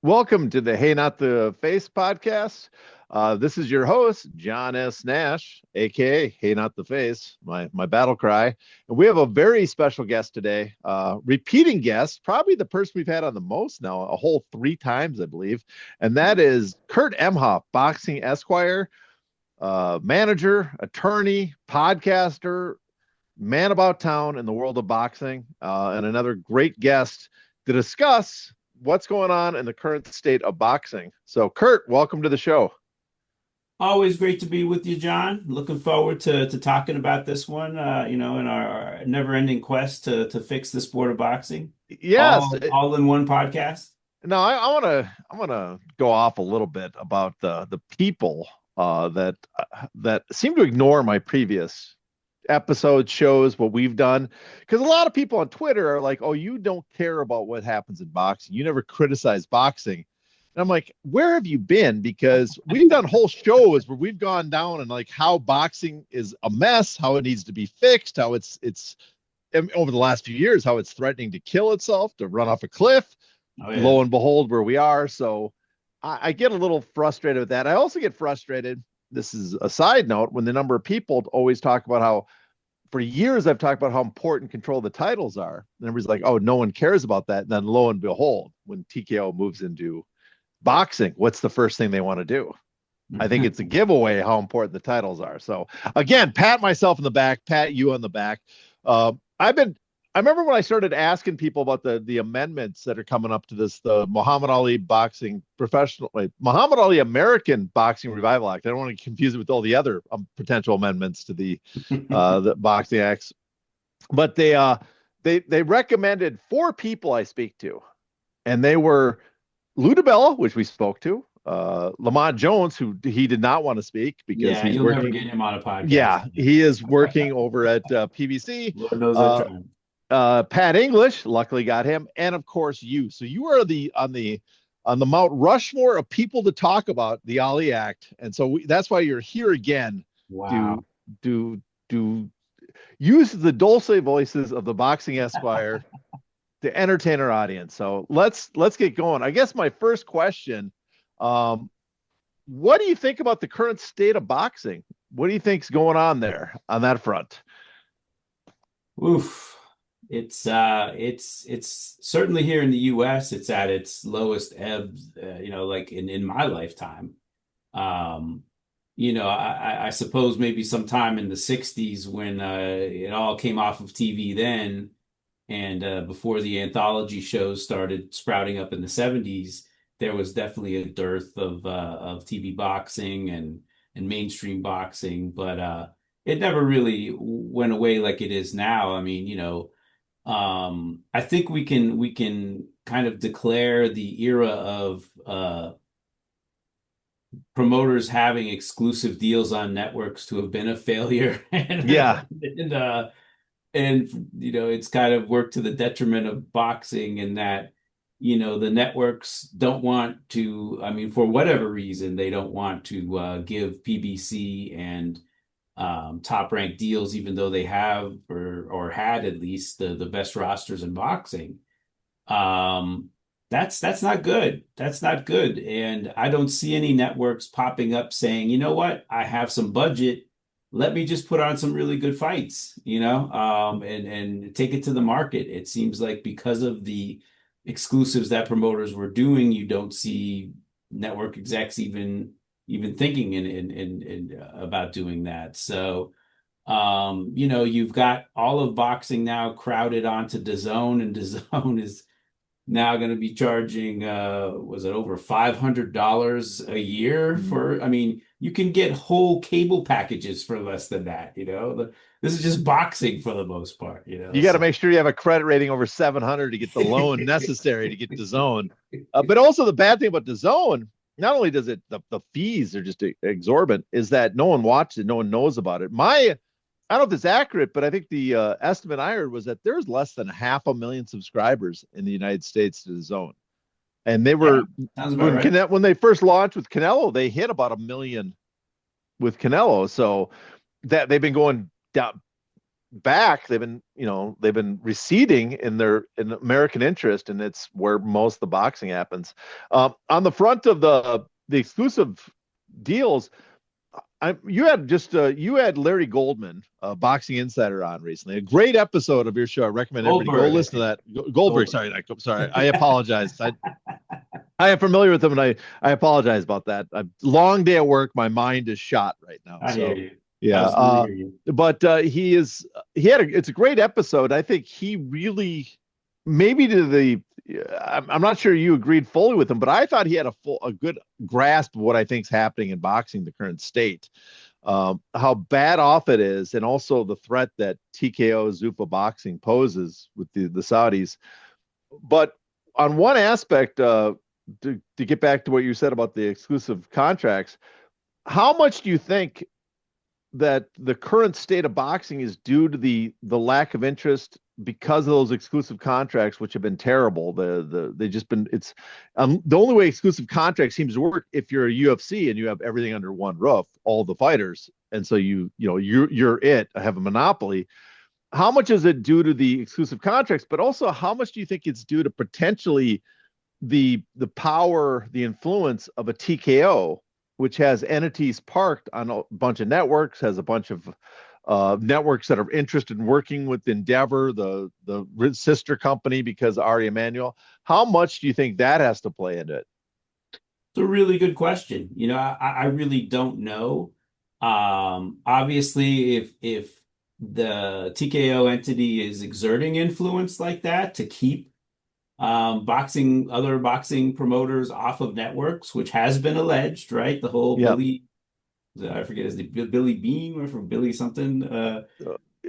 Welcome to the Hey Not the Face podcast. This is your host, John S. Nash, aka Hey Not the Face, my battle cry. And we have a very special guest today, repeating guest, probably the person we've had on the most now, a whole three times, I believe. And that is Kurt Emhoff, Boxing Esquire, manager, attorney, podcaster, man about town in the world of boxing, and another great guest to discuss what's going on in the current state of boxing. So, Kurt, welcome to the show. Always great to be with you, John. Looking forward to talking about this one, in our never-ending quest to fix the sport of boxing, Yes. all in one podcast. Now, I want to go off a little bit about the people that seem to ignore my previous episodes, shows, what we've done, because a lot of people on Twitter are like, "Oh, you don't care about what happens in boxing. You never criticize boxing." And I'm like, where have you been? Because we've done whole shows where we've gone down and like how boxing is a mess, how it needs to be fixed, how it's over the last few years, how it's threatening to kill itself, to run off a cliff. Oh yeah. Lo and behold, where we are. So I get a little frustrated with that. I also get frustrated. This is a side note when the number of people always talk about how for years I've talked about how important control the titles are. And everybody's like, oh, no one cares about that. And then lo and behold, when TKO moves into boxing, what's the first thing they want to do? I think it's a giveaway how important the titles are. So again, pat myself in the back, pat you on the back. I remember when I started asking people about the amendments that are coming up to this, the Muhammad Ali boxing professional, Muhammad Ali American Boxing Revival Act. I don't want to confuse it with all the other potential amendments to the boxing acts, but they recommended four people I speak to, and they were Lou DiBella, which we spoke to, Lamont Jones, who he did not want to speak because Yeah, he's you'll never working. get him on a podcast. Yeah, he is working over at PBC. Lord knows I Uh, tried. Pat English, luckily got him, and of course you. So you are on the Mount Rushmore of people to talk about the Ali Act, and so that's why you're here again to Wow. to use the dulce voices of the Boxing Esquire to entertain our audience. So let's get going. I guess my first question, um, what do you think about the current state of boxing? What do you think's going on there on that front? Oof. It's certainly here in the US, it's at its lowest ebbs, like in my lifetime. Um, I suppose maybe sometime in the 60s when it all came off of TV then, and before the anthology shows started sprouting up in the 70s, there was definitely a dearth of TV boxing and mainstream boxing, but it never really went away like it is now. I mean, I think we can kind of declare the era of promoters having exclusive deals on networks to have been a failure, Yeah, and it's kind of worked to the detriment of boxing in that the networks don't want to, I mean, for whatever reason they don't want to give PBC and top ranked deals, even though they have or had at least the best rosters in boxing. Um, that's not good. That's not good. And I don't see any networks popping up saying, you know what, I have some budget. Let me just put on some really good fights, and take it to the market. It seems like because of the exclusives that promoters were doing, you don't see network execs even thinking in about doing that. So, you've got all of boxing now crowded onto DAZN, and DAZN is now going to be charging was it over $500 a year for, I mean, you can get whole cable packages for less than that, this is just boxing for the most part, you got to so make sure you have a credit rating over 700 to get the loan necessary to get the zone. But also the bad thing about the zone, not only does it the fees are just exorbitant, is that no one watches it, no one knows about it. I don't know if it's accurate, but I think the estimate I heard was that there's less than 500,000 subscribers in the United States to the zone. And they yeah, were sounds about right. When they first launched with Canelo, they hit about 1 million with Canelo. So that they've been going down back. They've been receding in American interest, and it's where most of the boxing happens. On the front of the exclusive deals, you had Larry Goldman, Boxing Insider, on recently. A great episode of your show. I recommend everybody go Goldberg, I listen to think. that. Goldberg, Goldberg. sorry, sorry. I apologize. I am familiar with him, and I apologize about that. A long day at work. My mind is shot right now. I hear So you. yeah, Absolutely hear you. but it's a great episode. I think he really, maybe to the I'm not sure you agreed fully with him, but I thought he had a good grasp of what I think is happening in boxing, the current state, how bad off it is, and also the threat that TKO Zuffa Boxing poses with the Saudis. But on one aspect, to get back to what you said about the exclusive contracts, how much do you think that the current state of boxing is due to the lack of interest because of those exclusive contracts, which have been terrible? They just been it's the only way exclusive contract seems to work if you're a UFC and you have everything under one roof, all the fighters, and so you're have a monopoly. How much is it due to the exclusive contracts, but also how much do you think it's due to potentially the power, the influence of a TKO, which has entities parked on a bunch of networks, has a bunch of networks that are interested in working with Endeavor, the sister company, because Ari Emanuel. How much do you think that has to play into it? It's a really good question. I really don't know. Obviously, if the TKO entity is exerting influence like that to keep other boxing promoters off of networks, which has been alleged, right? The whole Yeah. I forget his name, Billy Bean or from Billy something.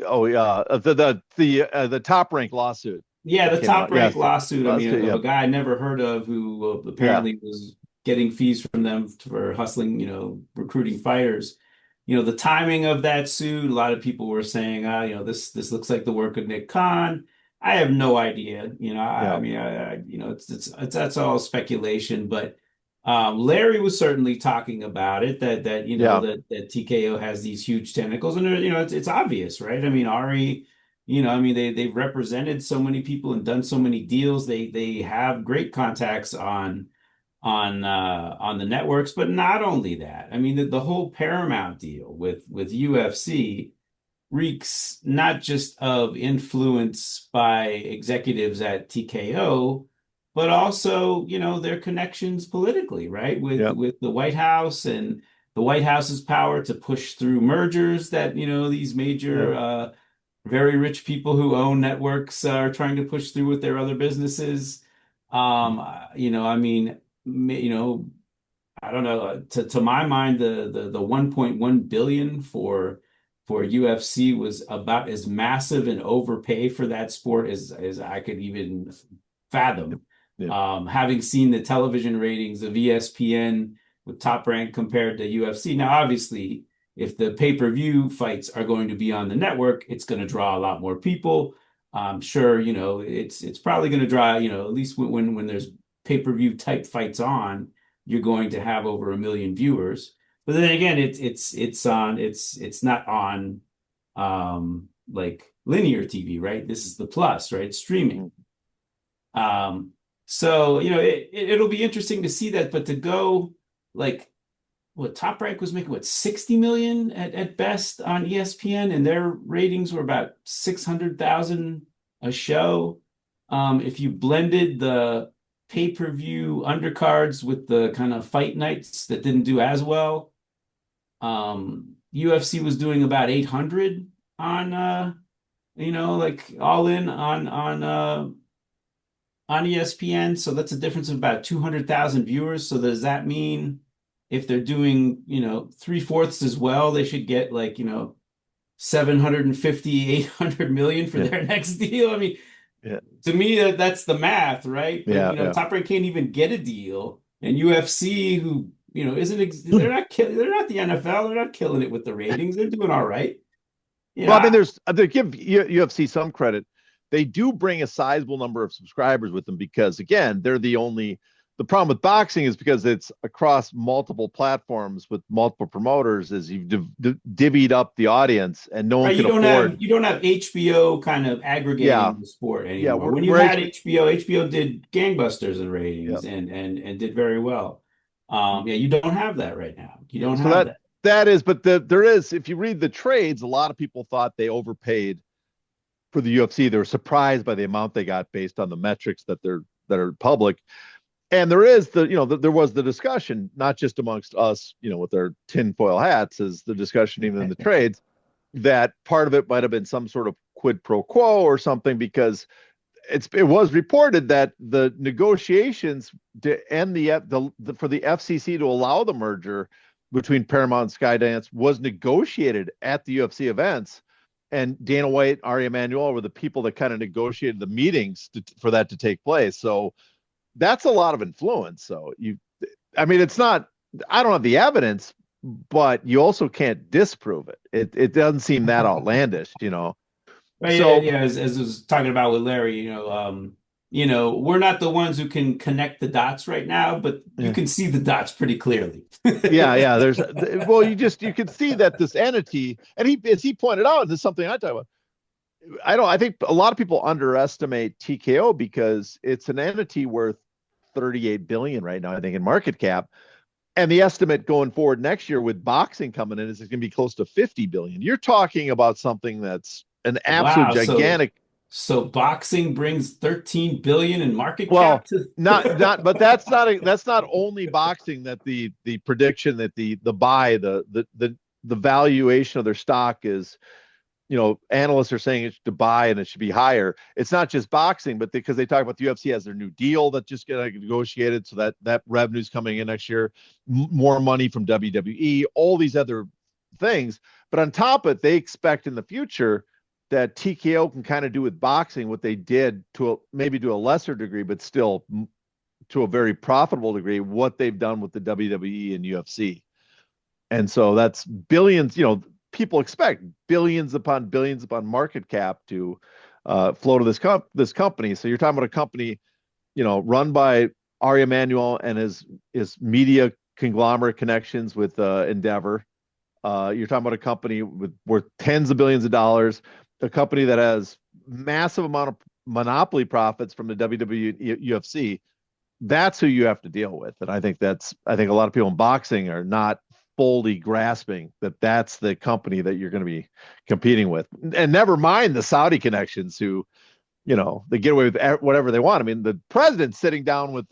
Oh yeah. The Top Rank lawsuit Yeah, that the came Top out. Rank Yes. lawsuit. I mean, Lawsuit. of Yeah. a guy I never heard of who Yeah. apparently was getting fees from them for hustling, recruiting fighters. The timing of that suit, a lot of people were saying, this looks like the work of Nick Khan. I have no idea. I Yeah. mean, it's that's all speculation, but Larry was certainly talking about it that Yeah. that TKO has these huge tentacles, and it's obvious, right? I mean, Ari. I mean, they've represented so many people and done so many deals. They have great contacts on the networks, but not only that. I mean, the whole Paramount deal with UFC reeks not just of influence by executives at TKO, but also, their connections politically, right? With Yeah. with the White House and the White House's power to push through mergers that, these Yeah. major very rich people who own networks are trying to push through with their other businesses. I mean, I don't know. To my mind, the 1.1 billion for UFC was about as massive an overpay for that sport as I could even fathom. Yeah. Having seen the television ratings of ESPN with Top Rank compared to UFC. Now, obviously, if the pay-per-view fights are going to be on the network, it's going to draw a lot more people. I'm sure, it's probably going to draw, at least when there's pay-per-view type fights on, you're going to have over 1 million viewers. But then again, it's not on like linear TV, right? This is the plus, right? Streaming. Mhm. So it'll be interesting to see that, but to go like what Top Rank was making, what, 60 million at best on ESPN, and their ratings were about 600,000 a show. If you blended the pay-per-view undercards with the kind of fight nights that didn't do as well, UFC was doing about 800 on like all in on ESPN. So that's a difference of about 200,000 viewers. So does that mean if they're doing, 3/4 as well, they should get like, 750, 800 million for Yeah. their next deal? I mean, Yeah. to me, that's the math, right? But, Yeah. Yeah. Top Rank can't even get a deal. And UFC, who, they're not the NFL. They're not killing it with the ratings. They're doing all right. Well, I mean, they give UFC some credit. They do bring a sizable number of subscribers with them because, again, they're the only the problem with boxing is because it's across multiple platforms with multiple promoters, is you've divvied up the audience and no one Right, can afford. you don't have HBO kind of Yeah, aggregating the sport yeah, anymore. When you we're had HP. HBO did gangbusters in Yeah, ratings and did very well. Yeah, you don't have that right now. You yeah. don't So have that. that is, but there is. If you read the trades, a lot of people thought they overpaid for the UFC. They were surprised by the amount they got based on the metrics that are public. And there is there was the discussion, not just amongst us, with our tinfoil hats, is the discussion even in the trades, that part of it might have been some sort of quid pro quo or something, because it was reported that the negotiations to end the for the FCC to allow the merger between Paramount and Skydance was negotiated at the UFC events, and Dana White, Ari Emanuel were the people that kind of negotiated the meetings for that to take place. So that's a lot of influence. So I mean, it's not. I don't have the evidence, but you also can't disprove it. It doesn't seem that outlandish. Right, yeah, So yeah. As I was talking about with Larry, we're not the ones who can connect the dots right now, but you yeah. can see the dots pretty clearly. Yeah, yeah. Well, you can see that this entity, and as he pointed out, and this is something I talk about. I think a lot of people underestimate TKO because it's an entity worth 38 billion right now, I think, in market cap. And the estimate going forward next year with boxing coming in is it's going to be close to 50 billion. You're talking about something that's an absolute Wow, gigantic. so boxing brings 13 billion in market cap Well, to but that's not only boxing, that the prediction that the buy the valuation of their stock is, analysts are saying it's to buy and it should be higher. It's not just boxing, but because they talk about the UFC has their new deal that just got negotiated, so that revenue's coming in next year, more money from WWE, all these other things. But on top of it, they expect in the future that TKO can kind of do with boxing what they did maybe to a lesser degree, but still to a very profitable degree, what they've done with the WWE and UFC. And so that's billions, people expect billions upon market cap to flow to this company. So you're talking about a company, run by Ari Emanuel and his media conglomerate connections with Endeavor. You're talking about a company worth tens of billions of dollars, a company that has massive amount of monopoly profits from the WWE, UFC. That's who you have to deal with. And I think a lot of people in boxing are not fully grasping that that's the company that you're going to be competing with. And never mind the Saudi connections who, they get away with whatever they want. I mean, the president's sitting down with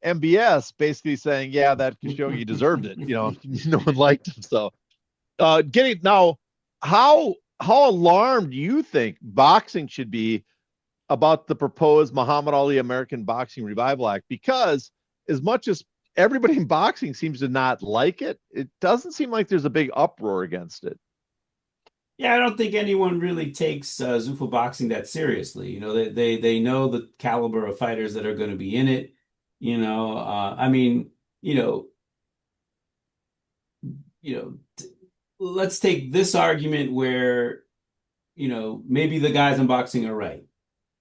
MBS basically saying, yeah, that Khashoggi deserved it. No one liked him. So getting now, how alarmed do you think boxing should be about the proposed Muhammad Ali American Boxing Revival Act? Because as much as everybody in boxing seems to not like it, it doesn't seem like there's a big uproar against it. Yeah, I don't think anyone really takes Zuffa Boxing that seriously. They know the caliber of fighters that are going to be in it. I mean, you know, let's take this argument where, maybe the guys in boxing are right.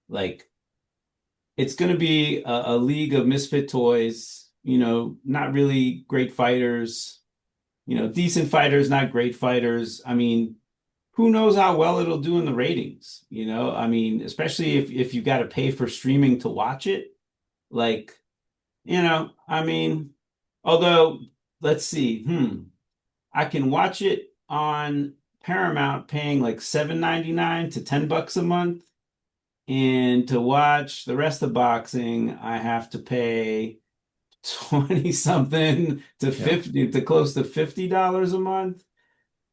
Like, it's going to be a league of misfit toys, not really great fighters, decent fighters, not great fighters. I mean, who knows how well it'll do in the ratings, I mean, especially if you got to pay for streaming to watch it. Like, I mean, although, let's see, I can watch it on Paramount paying like 7.99 to $10 a month. And to watch the rest of boxing, I have to pay 20 something to Yeah. 50 to close to $50 a month.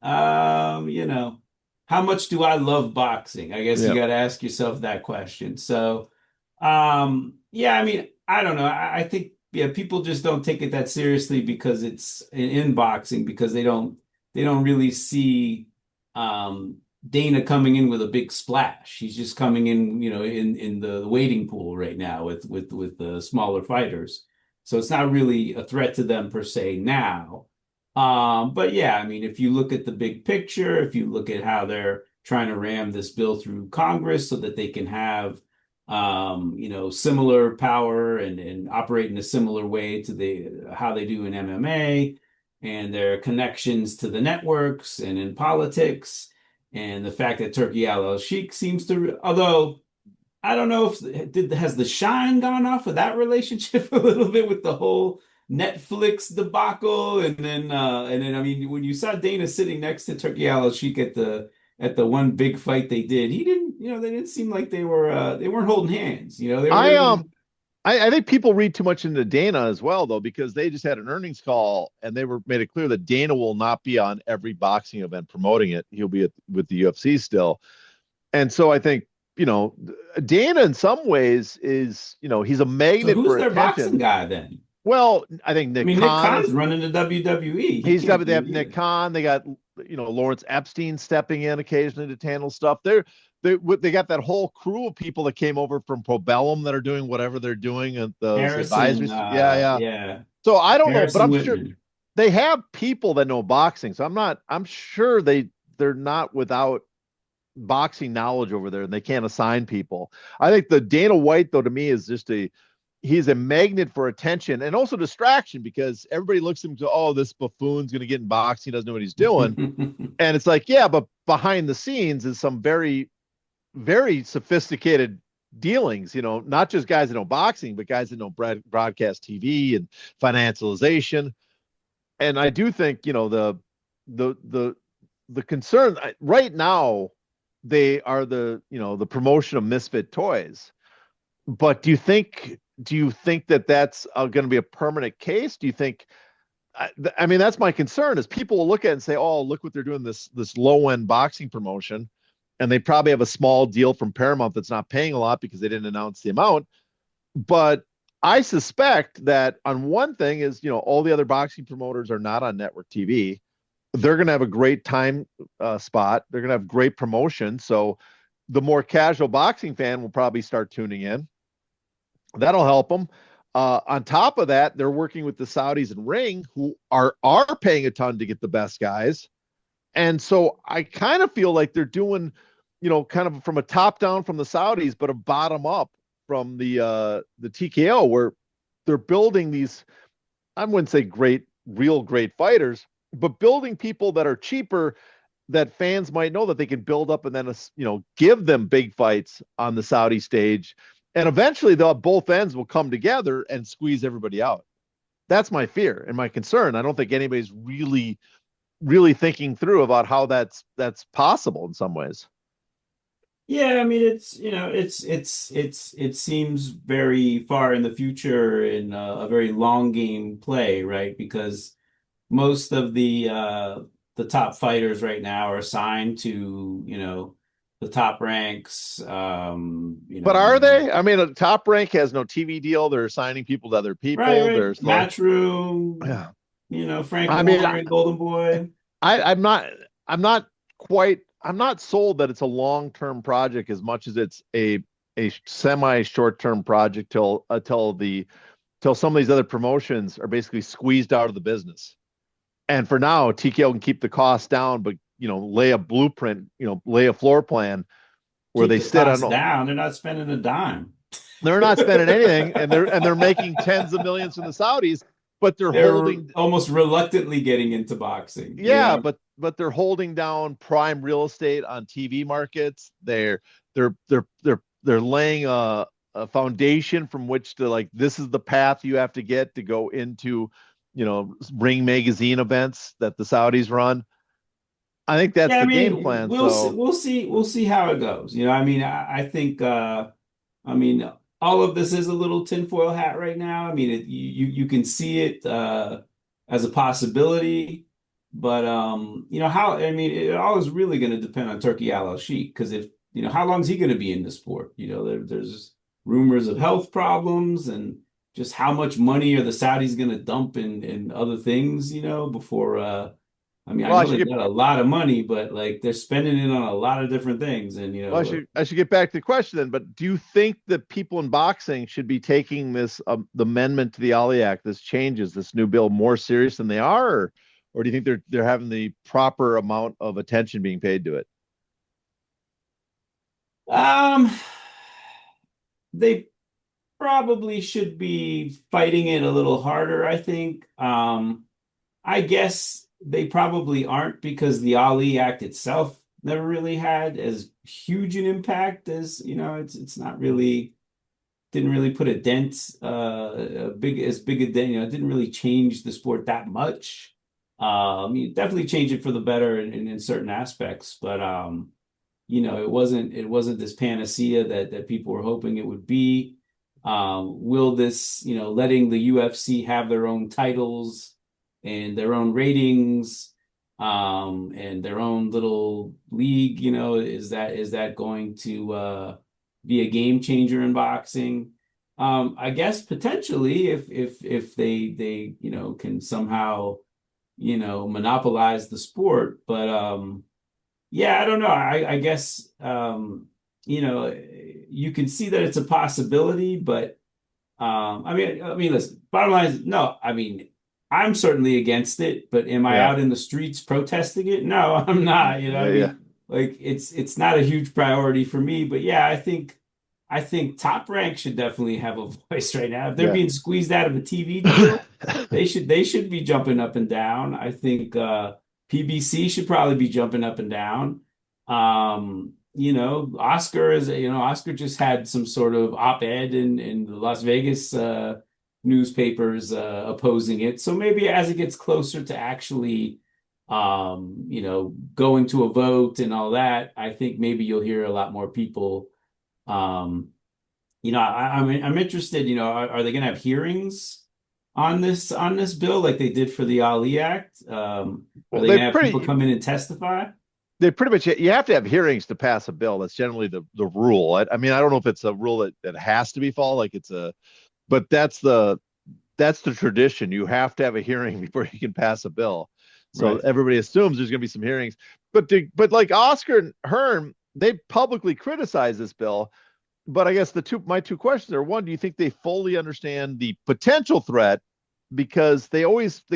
You know, how much do I love boxing? I guess you Yeah. got to ask yourself that question. So, yeah, I mean, I don't know. I think, yeah, people just don't take it that seriously because it's in boxing because they don't really see, Dana coming in with a big splash. He's just coming in, in the waiting pool right now with the smaller fighters. So it's not really a threat to them per se now. But yeah, I mean, if you look at the big picture, if you look at how they're trying to ram this bill through Congress so that they can have similar power and operate in a similar way to how they do in MMA, and their connections to the networks and in politics, and the fact that Turkey Al-Sheikh seems to, although I don't know if has the shine gone off of that relationship a little bit with the whole Netflix debacle, and then I mean when you saw Dana sitting next to Turkey Al-Sheikh at the one big fight they did, he didn't, they didn't seem like they weren't holding hands, they were I really. I think people read too much into Dana as well, though, because they just had an earnings call and they were made it clear that Dana will not be on every boxing event promoting it. He'll be with the UFC still. And so I think, you know, Dana in some ways is, he's a So magnet who's for their boxing attention. guy then? Well, I think I Nick mean, Nick Khan Khan's is running the WWE. He he's can't got they do it have Nick either. Khan. They got Lawrence Epstein stepping in occasionally to handle stuff. They got that whole crew of people that came over from Probellum that are doing whatever they're doing at those Harrison, advisories. Yeah, yeah. yeah, So I don't know, but Harrison I'm sure Whitman. they have people that know boxing. So I'm sure they're not without boxing knowledge over there and they can't assign people. I think the Dana White though to me is just he's a magnet for attention and also distraction because everybody looks at him to, oh, this buffoon's going to get in boxing. He doesn't know what he's doing. And it's like, yeah, but behind the scenes is some very, very sophisticated dealings, not just guys that know boxing, but guys that know broadcast TV and financialization. And I do think, the, the, the concern right now, they are the promotion of misfit toys. But do you think that that's going to be a permanent case? Do you think I mean, that's my concern is people will look at it and say, oh, look what they're doing this low end boxing promotion. And they probably have a small deal from Paramount that's not paying a lot because they didn't announce the amount. But I suspect that on one thing is, all the other boxing promoters are not on network TV. They're going to have a great time spot. They're going to have great promotion. So the more casual boxing fan will probably start tuning in. That'll help them. On top of that, they're working with the Saudis and Ring, who are paying a ton to get the best guys. And so I kind of feel like they're doing, kind of from a top down from the Saudis, but a bottom up from the TKO, where they're building these. I wouldn't say real great fighters, but building people that are cheaper that fans might know that they can build up and then give them big fights on the Saudi stage, and eventually both ends will come together and squeeze everybody out. That's my fear and my concern. I don't think anybody's really thinking through about how that's possible in some ways. Yeah, I mean it seems very far in the future in a very long game play, right? Because most of the top fighters right now are signed to, the top ranks. But are they? I mean, Top Rank has no TV deal. They're assigning people to other Right, people. right. There's like, Matchroom, yeah. Frank I mean, Warren, Golden Boy. I'm not, I'm not sold that it's a long term project as much as it's a semi short term project till some of these other promotions are basically squeezed out of the business. And for now, TKO can keep the costs down, but lay a blueprint, lay a floor plan where Keep they the sit costs on. down. They're not spending a dime. They're not spending anything, and they're making tens of millions from the Saudis, but they're They're holding. almost reluctantly getting into boxing, Yeah, but they're holding down prime real estate on TV markets. They're laying a foundation from which to, like, this is the path you have to get to go into, Ring magazine events that the Saudis run. I think that's Yeah, I the game mean, plan. we'll see, So we'll see how it goes. I mean, I think, I mean, all of this is a little tinfoil hat right now. I mean, you can see it as a possibility, but how? I mean, it all is really going to depend on Turkey Al-Sheikh because if how long is he going to be in the sport? There's rumors of health problems and just how much money are the Saudis going to dump in other things, before. I mean, I well, I know should they get got a lot of money, but like they're spending it on a lot of different things, and well, I should get back to the question then. But do you think that people in boxing should be taking this the amendment to the Ali Act, this changes, this new bill, more serious than they are, or do you think they're having the proper amount of attention being paid to it? um, they probably should be fighting it a little harder, I think. I guess they probably aren't because the Ali Act itself never really had as huge an impact as, it's not really didn't really put a dent big a dent, it didn't really change the sport that much. You definitely changed it for the better in certain aspects, but it wasn't this panacea that people were hoping it would be. Will this, letting the UFC have their own titles and their own ratings, and their own little league, is that going to be a game changer in boxing? I guess potentially if they can somehow monopolize the sport, but yeah, I don't know. I guess you can see that it's a possibility, but I mean, listen, bottom line is no. I mean, I'm certainly against it, but am I Yeah. out in the streets protesting it? No, I'm not. I Yeah. mean, like it's not a huge priority for me, but yeah, I think Top Rank should definitely have a voice right now. If they're Yeah. being squeezed out of a TV deal, they should be jumping up and down. I think PBC should probably be jumping up and down. Oscar just had some sort of op-ed in the Las Vegas newspapers opposing it. So maybe as it gets closer to actually going to a vote and all that, I think maybe you'll hear a lot more people. um I'm interested, are they going to have hearings on this bill like they did for the Ali Act? Are Well, they going to have people come in and testify? they pretty much, you have to have hearings to pass a bill. That's generally the rule. I mean, I don't know if it's a rule that has to be followed, like but that's the tradition. You have to have a hearing before you can pass a bill. So Right. everybody assumes there's going to be some hearings. But like Oscar and Hearn, they publicly criticize this bill. But I guess my two questions are: one, do you think they fully understand the potential threat? Because they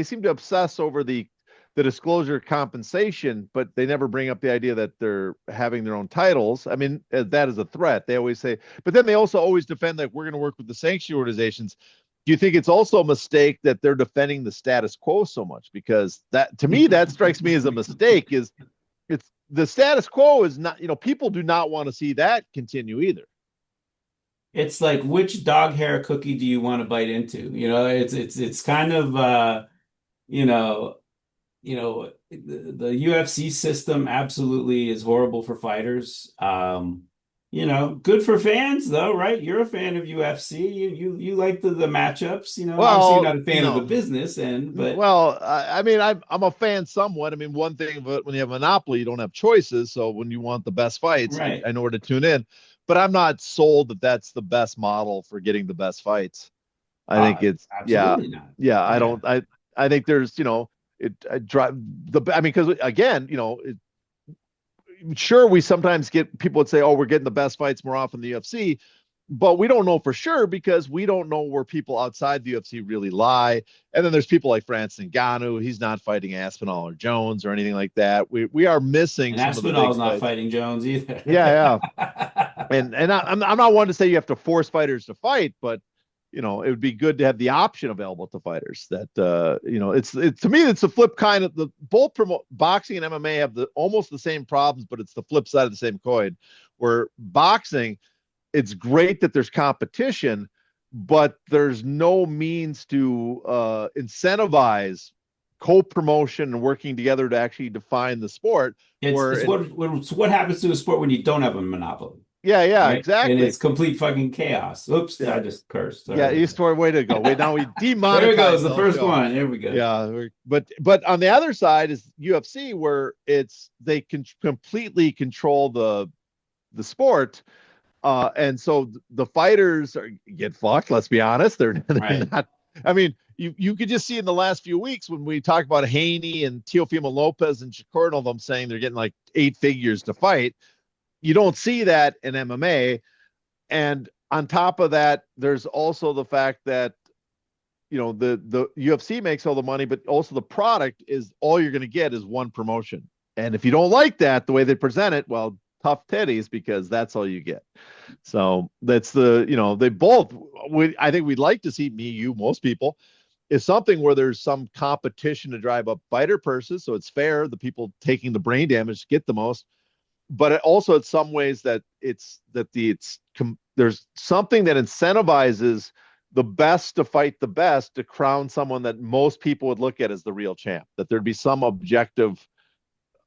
seem to obsess over the disclosure compensation, but they never bring up the idea that they're having their own titles. I mean, that is a threat. They always say, but then they also always defend that we're going to work with the sanction organizations. Do you think it's also a mistake that they're defending the status quo so much? Because that, to me, that strikes me as a mistake. Is it's the status quo is not, people do not want to see that continue either. It's like, which dog hair cookie do you want to bite into? It's kind of you know, the UFC system absolutely is horrible for fighters. Good for fans though, right? You're a fan of UFC. You like the matchups. Obviously you're Well, not a fan of the business end, but well, I mean, I'm a fan somewhat. I mean, one thing, but when you have Monopoly, you don't have choices. So when you want the best fights, right. I know where to tune in. But I'm not sold that that's the best model for getting the best fights. I think it's yeah, Absolutely not. yeah. I Yeah. don't. I think there's it I drive the. I mean, because again, sure we sometimes get people would say, oh, we're getting the best fights more often in the UFC, but we don't know for sure because we don't know where people outside the UFC really lie. And then there's people like Francis Ngannou. He's not fighting Aspinall or Jones or anything like that. We are missing And some of the big Aspinall's not fights. fighting Jones either. Yeah, yeah. And I'm not one to say you have to force fighters to fight, but it would be good to have the option available to fighters. That it's to me it's the flip kind of the both boxing and MMA have almost the same problems, but it's the flip side of the same coin. Where boxing, it's great that there's competition, but there's no means to incentivize co-promotion and working together to actually define the sport. It's Where it's what happens to a sport when you don't have a monopoly, yeah, yeah, right? And exactly. it's complete fucking chaos. Oops, I Yeah, just cursed. yeah, Sorry. Eastward, way to go. Wait, now we There it demonetize goes, the the first show. one. There we go. Yeah, but on the other side is UFC, where they can completely control the sport, and so the fighters get fucked. Let's be honest, they're Right. not. I mean, you could just see in the last few weeks when we talk about Haney and Teofimo Lopez and Shakur and all them saying they're getting like 8 figures to fight. You don't see that in MMA, and on top of that, there's also the fact that the UFC makes all the money, but also the product is all you're going to get is one promotion. And if you don't like that, the way they present it, well, tough titties because that's all you get. So that's they both, I think we'd like to see, me, you, most people, is something where there's some competition to drive up fighter purses. So it's fair. The people taking the brain damage get the most, but it also, in some ways, that there's something that incentivizes the best to fight the best to crown someone that most people would look at as the real champ, that there'd be some objective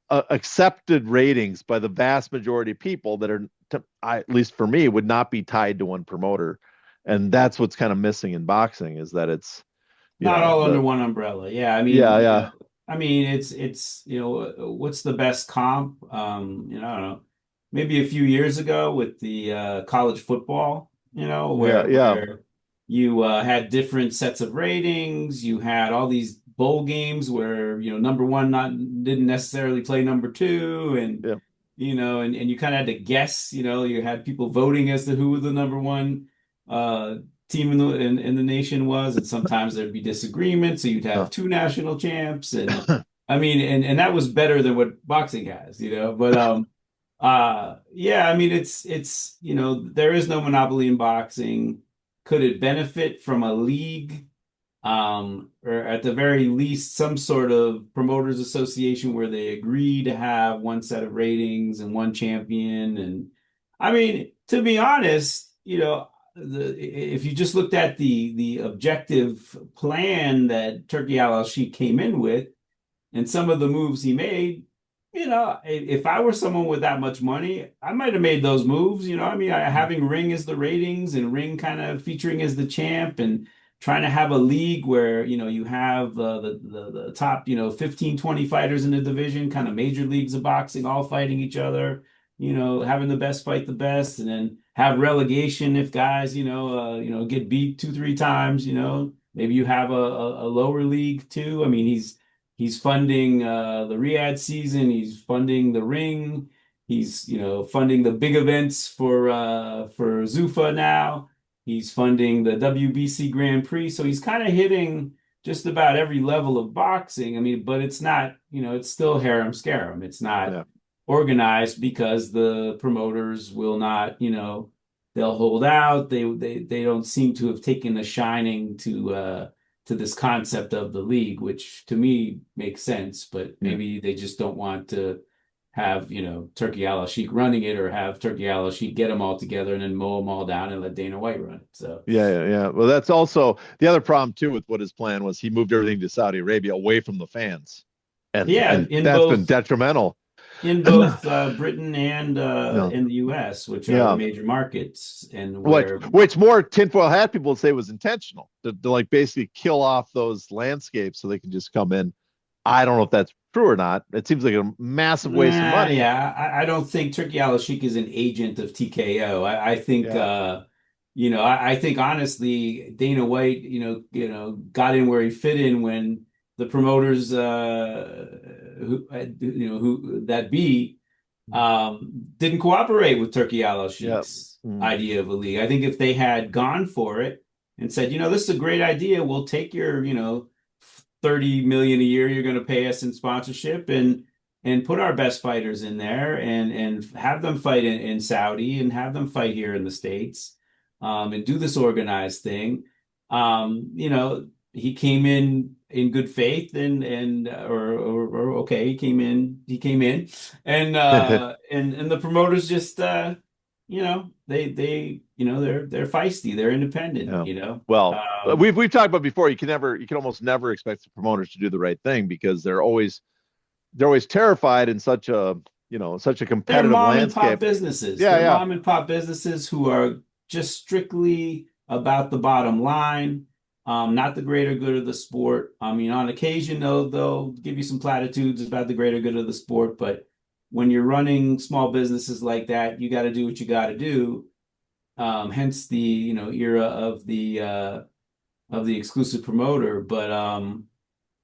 accepted ratings by the vast majority of people that are, at least for me, would not be tied to one promoter. And that's what's kind of missing in boxing, is that it's, Not all under one umbrella. Yeah, I yeah, mean, yeah, it's what's the best comp? I don't know. Maybe a few years ago with the college football, yeah, yeah, where you had different sets of ratings. You had all these bowl games where, number one not didn't necessarily play number two, and yeah. and you kind of had to guess. You had people voting as to who the number one uh team in the nation was, and sometimes there'd be disagreements, so you'd have two national champs, and I mean, and that was better than what boxing has, but yeah, I mean, it's there is no monopoly in boxing. Could it benefit from a league, or at the very least some sort of promoters association where they agree to have one set of ratings and one champion? And I mean, to be honest, if you just looked at the objective plan that Turkey Al-Sheikh came in with and some of the moves he made, if I were someone with that much money, I might have made those moves. I mean, having Ring as the ratings and Ring kind of featuring as the champ, and trying to have a league where, you have the top, 15, 20 fighters in the division, kind of major leagues of boxing, all fighting each other, having the best fight the best, and then have relegation if guys, get beat two, three times, maybe you have a lower league too. I mean, he's funding the Riyadh season, he's funding the Ring, he's, funding the big events for Zuffa now. He's funding the WBC Grand Prix. So he's kind of hitting just about every level of boxing. I mean, but it's not, it's still harem scarum. It's not Yeah. organized because the promoters will not, they'll hold out. They don't seem to have taken a shining to this concept of the league, which to me makes sense, but Yeah. maybe they just don't want to have, Turkey Al-Sheikh running it, or have Turkey Al-Sheikh get them all together and then mow them all down and let Dana White run it. So Yeah, yeah, yeah. Well, that's also the other problem too with what his plan was. He moved everything to Saudi Arabia, away from the fans, and yeah, in that's been both detrimental. in both Britain and Yeah, in the US, which are the yeah. major markets, and Which where which more tinfoil hat people would say was intentional to like basically kill off those landscapes so they can just come in. I don't know if that's true or not. It seems like a massive waste of money. Yeah, I don't think Turkey Al-Sheikh is an agent of TKO. I think Yeah. I think honestly Dana White, got in where he fit in when the promoters who that be didn't cooperate with Turkey Yeah. Al-Sheikh's Mm. idea of a league. I think if they had gone for it and said, this is a great idea, we'll take your, 30 million a year you're going to pay us in sponsorship, and put our best fighters in there, and have them fight in Saudi, and have them fight here in the States, and do this organized thing. He came in good faith, or okay, he came in, and the promoters just they're feisty, they're independent, Yeah. Well, we've talked about before. You can almost never expect the promoters to do the right thing because they're always terrified in such a they're competitive mom and pop landscape. businesses. Yeah, They're yeah. mom and pop businesses who are just strictly about the bottom line, not the greater good of the sport. I mean, on occasion, though, they'll give you some platitudes about the greater good of the sport, but when you're running small businesses like that, you got to do what you got to do. Hence the era of the exclusive promoter. But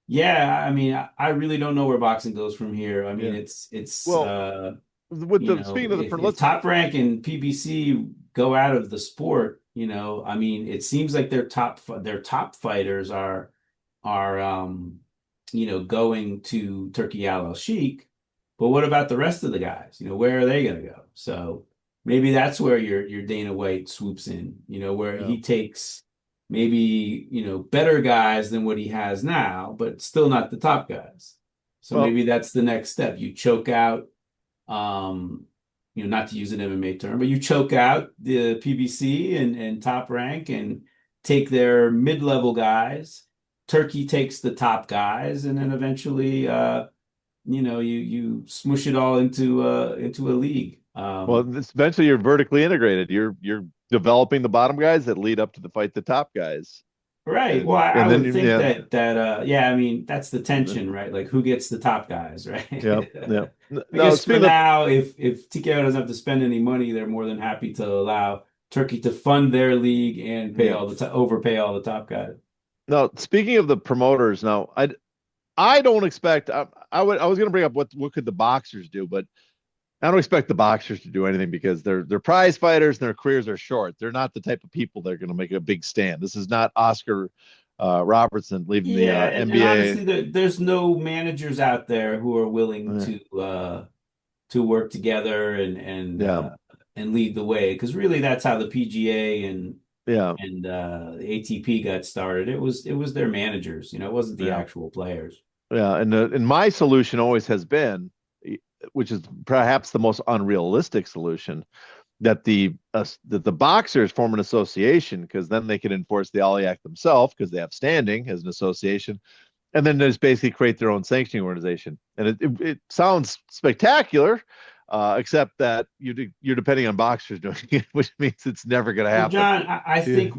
yeah, I mean, I really don't know where boxing goes from here. I mean, Yeah. it's Well, with the speaking of the if let's Top Rank and PBC go out of the sport, I mean, it seems like their top fighters are going to Turkey Al Sheikh. but what about the rest of the guys? Where are they going to go? So maybe that's where your Dana White swoops in, where Yeah. he takes maybe, better guys than what he has now, but still not the top guys. So Well, maybe that's the next step. You choke out, um, not to use an MMA term, but you choke out the PBC and Top Rank and take their mid-level guys. Turkey takes the top guys, and then eventually, you smush it all into a league. eventually you're vertically integrated. You're developing the bottom guys that lead up to the fight the top guys, Right. Well, and I and then would think yeah, that yeah, I mean, that's the tension, right? Like who gets the top guys, right? yeah, yeah. I No, guess for speaking of now, if TKO doesn't have to spend any money, they're more than happy to allow Turkey to fund their league and pay yeah, all the overpay all the top guys. no. Speaking of the promoters, now I don't expect. I was going to bring up what could the boxers do, but I don't expect the boxers to do anything because they're prize fighters and their careers are short. They're not the type of people that are going to make a big stand. This is not Oscar Robertson leaving the Yeah, and NBA. honestly, there's no managers out there who are willing to work together Yeah, and lead the way because really that's how the PGA yeah, and the ATP got started. It was their managers, it wasn't the yeah, actual players. yeah. And my solution always has been, which is perhaps the most unrealistic solution, that the boxers form an association because then they can enforce the Ollie Act themselves because they have standing as an association, and then just basically create their own sanctioning organization. And it sounds spectacular, except that you're depending on boxers doing it, which means it's never going to Well, happen. John, I Yeah, think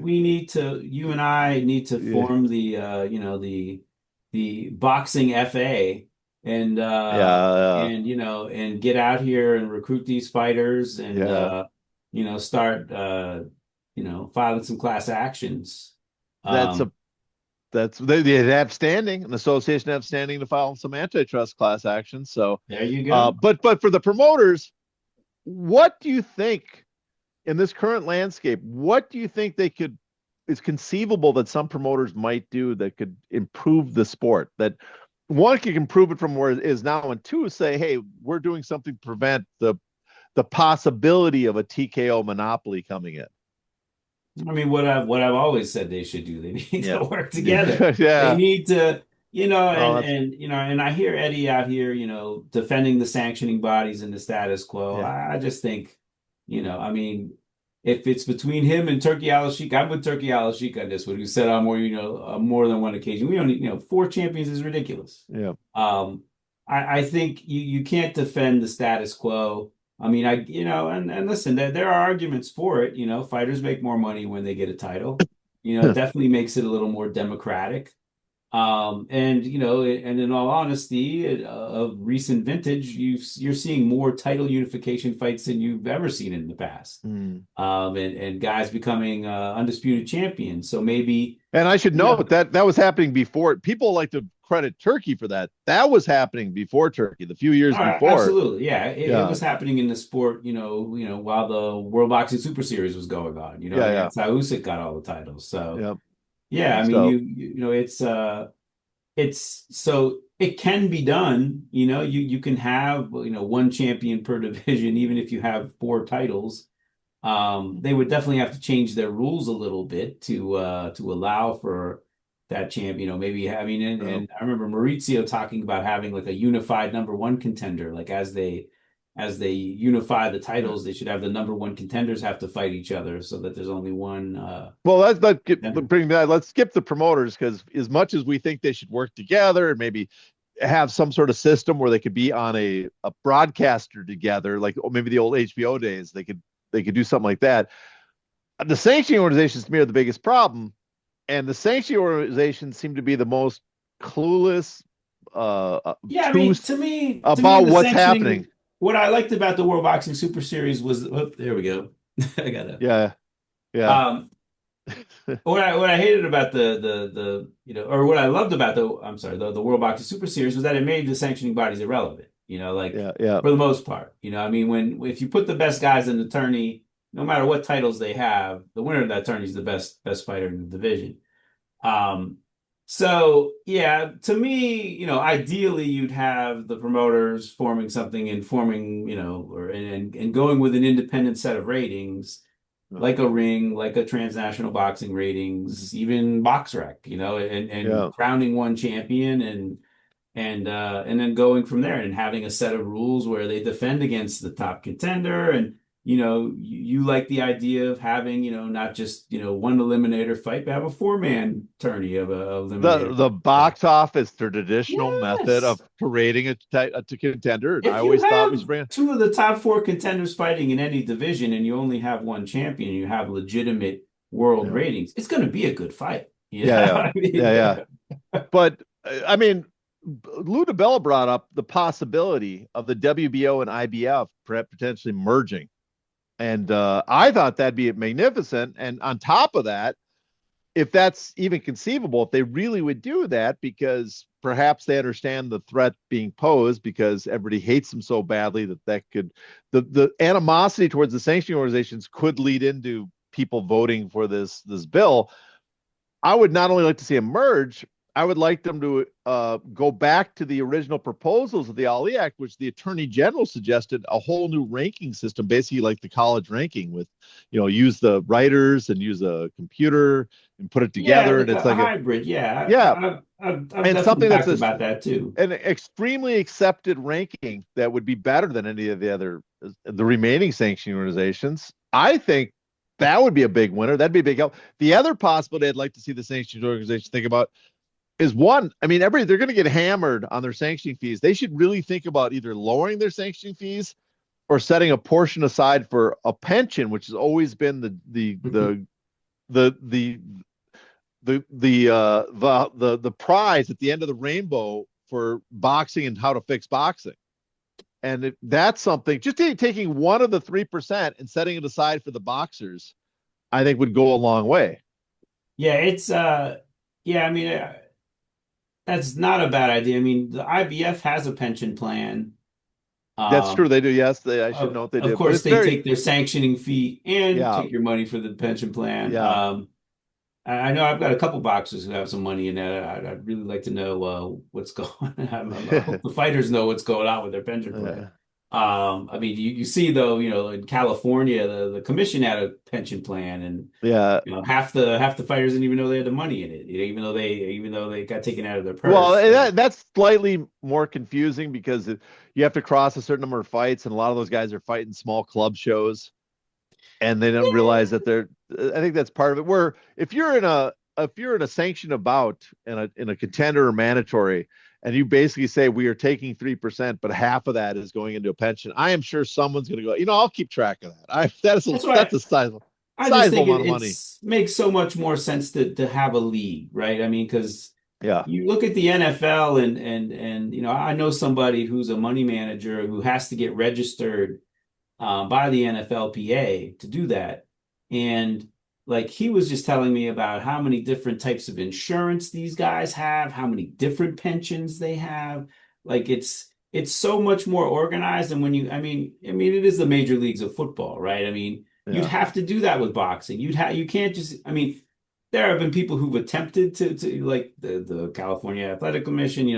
you and I need to yeah, form the boxing FA and yeah, and get out here and recruit these fighters and yeah. start filing some class actions. That's a Um, they have standing, an association have standing to file some antitrust class actions. So, there you go. but for the promoters, what do you think in this current landscape? What do you think they could is conceivable that some promoters might do that could improve the sport? That one can improve it from where it is now, and two say, hey, we're doing something to prevent the possibility of a TKO monopoly coming in. I mean, what I've always said they should do. They need Yeah, to work together. They yeah. need to, Oh, and I hear Eddie out here, defending the sanctioning bodies and the status quo. yeah. I just think, I mean, if it's between him and Turkey Al-Sheikh, I'm with Turkey Al-Sheikh on this one, who said on more than one occasion, we only, four champions is ridiculous. Yeah. I think you can't defend the status quo. I mean, and listen, there are arguments for it. Fighters make more money when they get a title. It definitely makes it a little more democratic. And in all honesty, of recent vintage, you're seeing more title unification fights than you've ever seen in the past. Mm. And guys becoming undisputed champions. So maybe, And I should you know, note that that was happening before. People like to credit Turkey for that. That was happening before Turkey, the few years before. absolutely, yeah, it Yeah, was happening in the sport. While the World Boxing Super Series was going on. yeah, And yeah, that's how Usyk got all the titles. So yeah. yeah, I mean, So it's so it can be done. You can have one champion per division, even if you have four titles. They would definitely have to change their rules a little bit to allow for that champ. Maybe having uh, and I remember Maurizio talking about having like a unified number one contender. Like as they unify the titles, they should have the number one contenders have to fight each other so that there's only one. well, Contender. bring that. Let's skip the promoters because as much as we think they should work together and maybe have some sort of system where they could be on a broadcaster together, like maybe the old HBO days, they could do something like that. The sanctioning organizations to me are the biggest problem, and the sanctioning organizations seem to be the most clueless, Yeah, I mean, truth to me, about the what's sanctioning. happening. What I liked about the World Boxing Super Series was, oh, there we go. I gotta. Yeah, yeah, Um, what I hated about the or what I loved about I'm sorry, the World Boxing Super Series was that it made the sanctioning bodies irrelevant. Like yeah, yeah, for the most part. I mean, if you put the best guys in the tourney, no matter what titles they have, the winner of that tourney is the best fighter in the division. Um, So yeah, to me, ideally you'd have the promoters forming something and forming, or and going with an independent set of ratings, Uh, like a ring, like a transnational boxing ratings, even BoxRec, and yeah. crowning one champion and then going from there and having a set of rules where they defend against the top contender. And you like the idea of having not just one eliminator fight, but have a four-man tourney of a eliminator The fight. box office, the traditional method of Yes. parading a contender, and I If you always thought we have should bring. two of the top four contenders fighting in any division and you only have one champion, you have legitimate world Yeah, ratings, it's going to be a good fight. yeah, yeah, I yeah, mean, yeah. But I mean, Lou DiBella brought up the possibility of the WBO and IBF potentially merging, and I thought that'd be magnificent. And on top of that, if that's even conceivable, if they really would do that, because perhaps they understand the threat being posed, because everybody hates them so badly that could the animosity towards the sanctioning organizations could lead into people voting for this bill. I would not only like to see them merge, I would like them to go back to the original proposals of the Ali Act, which the Attorney General suggested a whole new ranking system, basically like the college ranking, with use the writers and use a computer and put it yeah, together, like and it's a like a hybrid. Yeah, yeah, I've and definitely something that's talked about that too. an extremely accepted ranking that would be better than any of the remaining sanctioning organizations. I think that would be a big winner. That'd be a big help. The other possibility I'd like to see the sanctioning organization think about is one. I mean, they're going to get hammered on their sanctioning fees. They should really think about either lowering their sanctioning fees or setting a portion aside for a pension, which has always been the the the prize at the end of the rainbow for boxing and how to fix boxing. And that's something. Just taking one of the 3% and setting it aside for the boxers, I think would go a long way. Yeah, it's yeah, I mean that's not a bad idea. I mean, the IBF has a pension plan. That's true. Um, They do. Yes, I should of note they of do. But course it's they very, take their sanctioning fee and yeah, take your money for the pension plan. yeah. I know I've got a couple boxers who have some money in that. I'd really like to know what's going on. I hope the fighters know what's going on with their pension plan. I mean, you see though, in California, the commission had a pension plan, and yeah. half the fighters didn't even know they had the money in it, even though they got taken out of their Well, purse. So. that's slightly more confusing because you have to cross a certain number of fights, and a lot of those guys are fighting small club shows, and they don't realize that they're. I think that's part of it. Where if you're in a sanctioned bout in a contender or mandatory, and you basically say we are taking 3%, but half of that is going into a pension, I am sure someone's going to go. I'll keep track of that. That's why That's a I just sizable think amount of money. it's makes so much more sense to have a league, right? I mean, because Yeah, you look at the NFL and I know somebody who's a money manager who has to get registered by the NFLPA to do that. And like he was just telling me about how many different types of insurance these guys have, how many different pensions they have. Like it's so much more organized. And when I mean, it is the major leagues of football, right? I mean, you'd yeah. have to do that with boxing. You can't just, I mean, there have been people who've attempted to like the California Athletic Commission,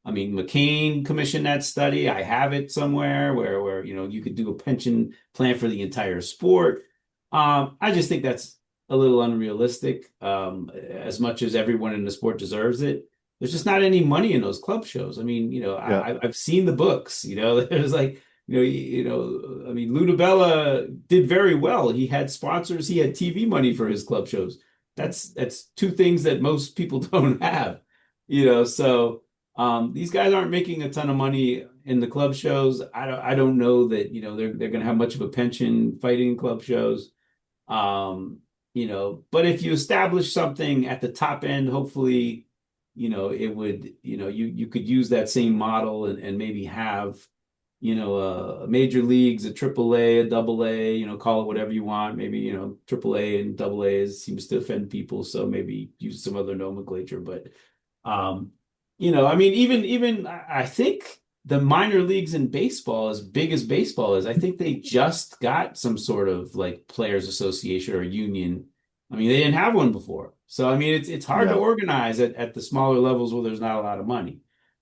I mean, McCain commissioned that study. I have it somewhere where you could do a pension plan for the entire sport. I just think that's a little unrealistic. As much as everyone in the sport deserves it, there's just not any money in those club shows. I mean, Yeah. I've seen the books. There's like I mean, Ludabella did very well. He had sponsors. He had TV money for his club shows. That's two things that most people don't have. So. These guys aren't making a ton of money in the club shows. I don't know that, they're gonna have much of a pension fighting in club shows. But if you establish something at the top end, hopefully, it would, you could use that same model and maybe have, a major leagues, a triple A, a double A, call it whatever you want. Maybe, triple A and double A seems to offend people, so maybe use some other nomenclature. But I mean, even I think the minor leagues in baseball, as big as baseball is, I think they just got some sort of like players association or union. I mean, they didn't have one before. So I mean, it's hard to Yeah. organize at the smaller levels where there's not a lot of money.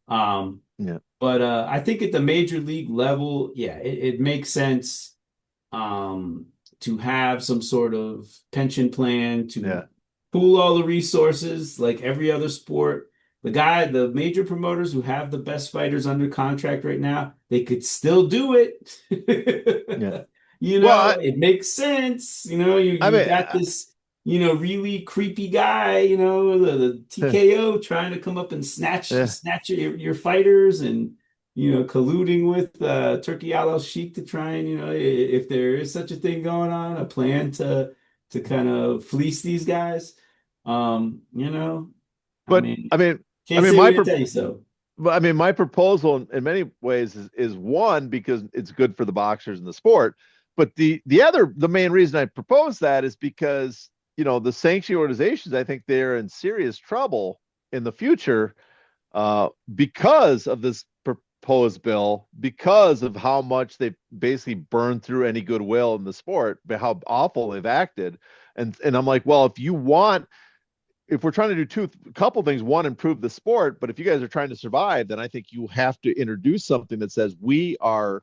Um, Yeah. but I think at the major league level, yeah, it makes sense to have some sort of pension plan to Yeah. pool all the resources like every other sport. The major promoters who have the best fighters under contract right now, they could still do Yeah. it. Well, It makes sense. I You mean, got this, really creepy guy, the TKO trying to come up and yeah. snatch your fighters and colluding with Turkey Al Sheikh to try and, if there is such a thing going on, a plan to kind of fleece these guys. I But mean, I mean, I can't mean, say we didn't tell you so. my proposal in many ways is one because it's good for the boxers and the sport. But the main reason I propose that is because the sanctioning organizations, I think they're in serious trouble in the future because of this proposed bill, because of how much they basically burned through any goodwill in the sport, but how awful they've acted. And I'm like, well, if we're trying to do a couple things, one, improve the sport, but if you guys are trying to survive, then I think you have to introduce something that says we are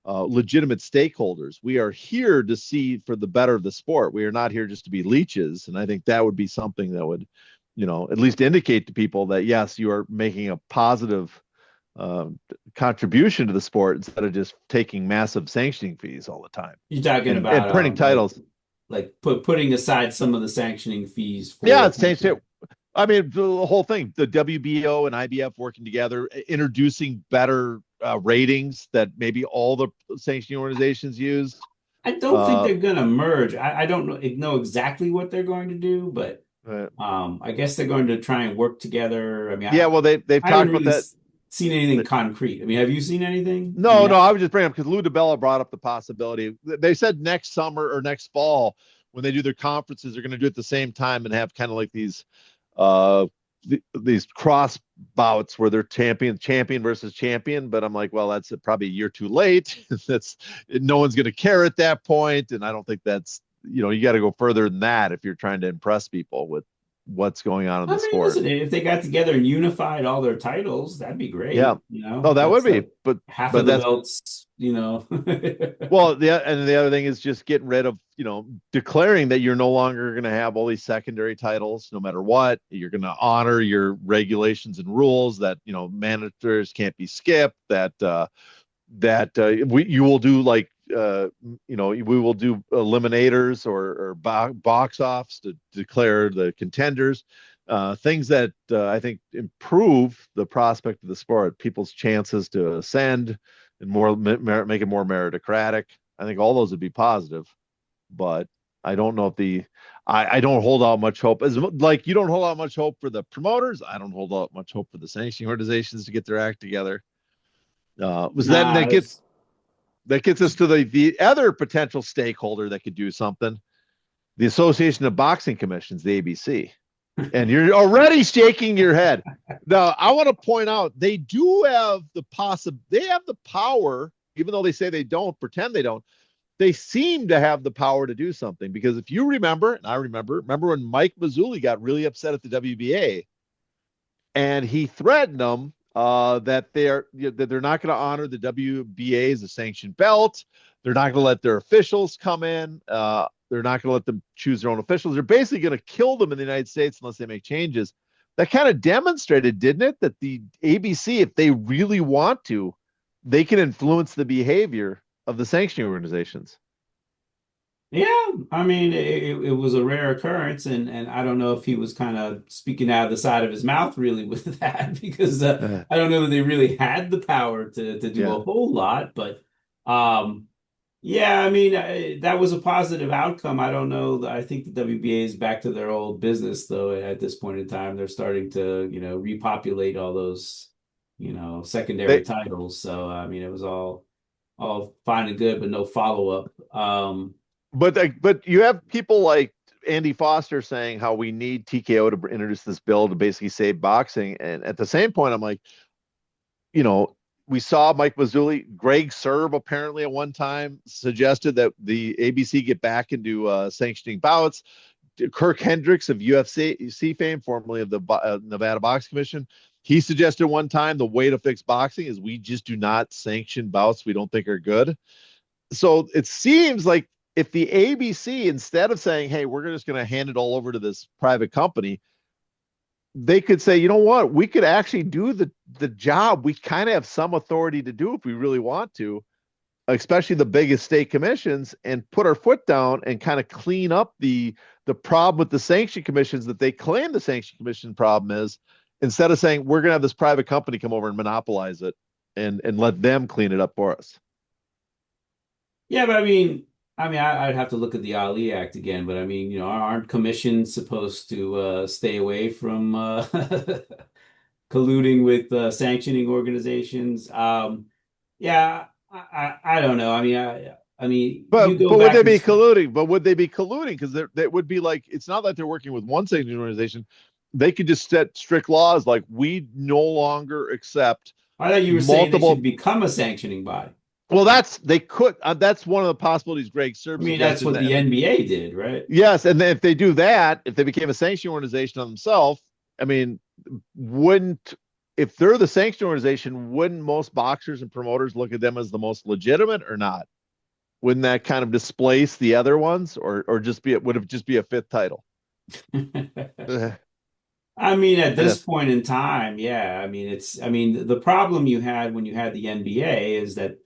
legitimate stakeholders. We are here to see for the better of the sport. We are not here just to be leeches. And I think that would be something that would, at least indicate to people that yes, you are making a positive uh, contribution to the sport instead of just taking massive sanctioning fees all the time You're talking and about printing titles. like putting aside some of the sanctioning fees Yeah, for it's same shit. I mean, the whole thing, the WBO and IBF working together, introducing better ratings that maybe all the sanctioning organizations use. I don't think Uh, they're gonna merge. I don't know exactly what they're going to do, but uh, I guess they're going to try and work together. I mean, yeah, well, they've I haven't talked about really that. seen anything concrete. I mean, have you seen anything? I No, mean, no, I was just bringing up because Lou DiBella brought up the possibility. They said next summer or next fall when they do their conferences, they're going to do it at the same time and have kind of like uh, these cross bouts where they're champion versus champion. But I'm like, well, that's probably a year too late. That's no one's going to care at that point, and I don't think that's you got to go further than that if you're trying to impress people with what's going on in I the mean, sport. listen, if they got together and unified all their titles, that'd be Yeah, great. oh, that would That's be, like half but of the that's belts. well, the other thing is just getting rid of, declaring that you're no longer going to have all these secondary titles, no matter what. You're going to honor your regulations and rules that managers can't be skipped. You will do like we will do eliminators or box offs to declare the contenders. Things that I think improve the prospect of the sport, people's chances to ascend and make it more meritocratic. I think all those would be positive, but I don't know if I don't hold out much hope. As like you don't hold out much hope for the promoters, I don't hold out much hope for the sanctioning organizations to get their act together. Was that Nah, that gets us to the other potential stakeholder that could do something, the Association of Boxing Commissions, the ABC. And you're already shaking your head. Now, I want to point out they have the power, even though they say they don't, pretend they don't. They seem to have the power to do something because if you remember, and I remember when Mike Mazzulli got really upset at the WBA and he threatened them that they're not going to honor the WBA as a sanctioned belt. They're not going to let their officials come in. They're not going to let them choose their own officials. They're basically going to kill them in the United States unless they make changes. That kind of demonstrated, didn't it, that the ABC, if they really want to, they can influence the behavior of the sanctioning organizations. Yeah, I mean, it was a rare occurrence, and I don't know if he was kind of speaking out of the side of his mouth really with that because Uh, I don't know that they really had the power to do yeah. a whole lot, but yeah, I mean, that was a positive outcome. I don't know. I think the WBA is back to their old business, though. At this point in time, they're starting to, repopulate all those, secondary They titles. So, I mean, it was all fine and good, but no follow-up. but you have people like Andy Foster saying how we need TKO to introduce this bill to basically save boxing. And at the same point, I'm like, you know, we saw Mike Mazzulli, Greg Serb apparently at one time suggested that the ABC get back into sanctioning bouts. Kirk Hendricks of UFC fame, formerly of the Nevada Boxing Commission, he suggested one time the way to fix boxing is we just do not sanction bouts we don't think are good. So it seems like if the ABC, instead of saying, hey, we're just going to hand it all over to this private company, they could say, you know what, we could actually do the job. We kind of have some authority to do if we really want to, especially the biggest state commissions, and put our foot down and kind of clean up the problem with the sanction commissions that they claim the sanction commission problem is, instead of saying we're going to have this private company come over and monopolize it and let them clean it up for us. Yeah, but I'd have to look at the Ali Act again. But I mean, aren't commissions supposed to stay away from colluding with sanctioning organizations? Yeah, I don't know. You go But would back they and be colluding? But would they be colluding? Because that would be like, it's not that they're working with one sanctioning organization. They could just set strict laws like we no longer accept I thought you were saying they should multiple. become a sanctioning body. Well, they could. That's one of the possibilities Greg I Serb mean, that's suggested. what the NBA did, right? Yes, and if they do that, if they became a sanction organization on themselves, I mean, wouldn't if they're the sanction organization, wouldn't most boxers and promoters look at them as the most legitimate or not? Wouldn't that kind of displace the other ones, or just be would it just be a fifth title? I mean, at And this point in time, yeah. The problem you had when you had the NBA is that,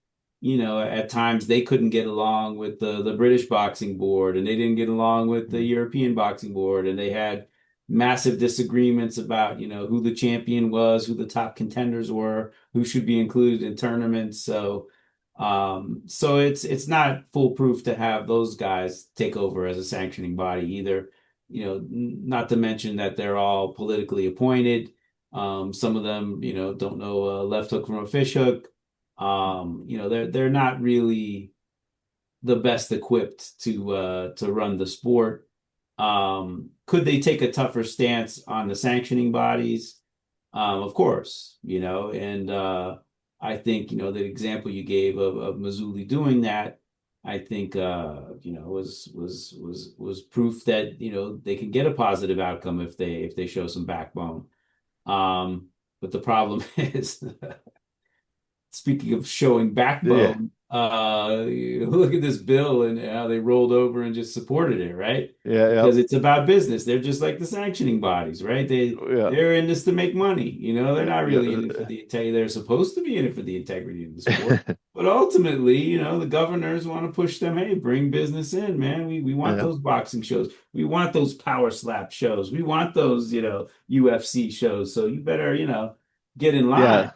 at times they couldn't get along with the British Boxing Board, and they didn't get along with the European Boxing Board, and they had massive disagreements about, who the champion was, who the top contenders were, who should be included in tournaments. So it's not foolproof to have those guys take over as a sanctioning body either. Not to mention that they're all politically appointed. Some of them, don't know a left hook from a fish hook. They're not really the best equipped to run the sport. Could they take a tougher stance on the sanctioning bodies? Of course, and I think, the example you gave of Mazzulli doing that, I think was proof that they can get a positive outcome if they show some backbone. But the problem is, speaking of showing yeah, backbone, look at this bill and how they rolled over and just supported it, right? yeah, yeah, Because it's about business. They're just like the sanctioning bodies, right? yeah, They're in this to make money. They're not really in it for yeah. the integrity. They're supposed to be in it for the integrity of the sport. But ultimately, the governors want to push them, hey, bring business in, man. We want Yeah, those boxing shows. We want those power slap shows. We want those, UFC shows. So you better, get in line.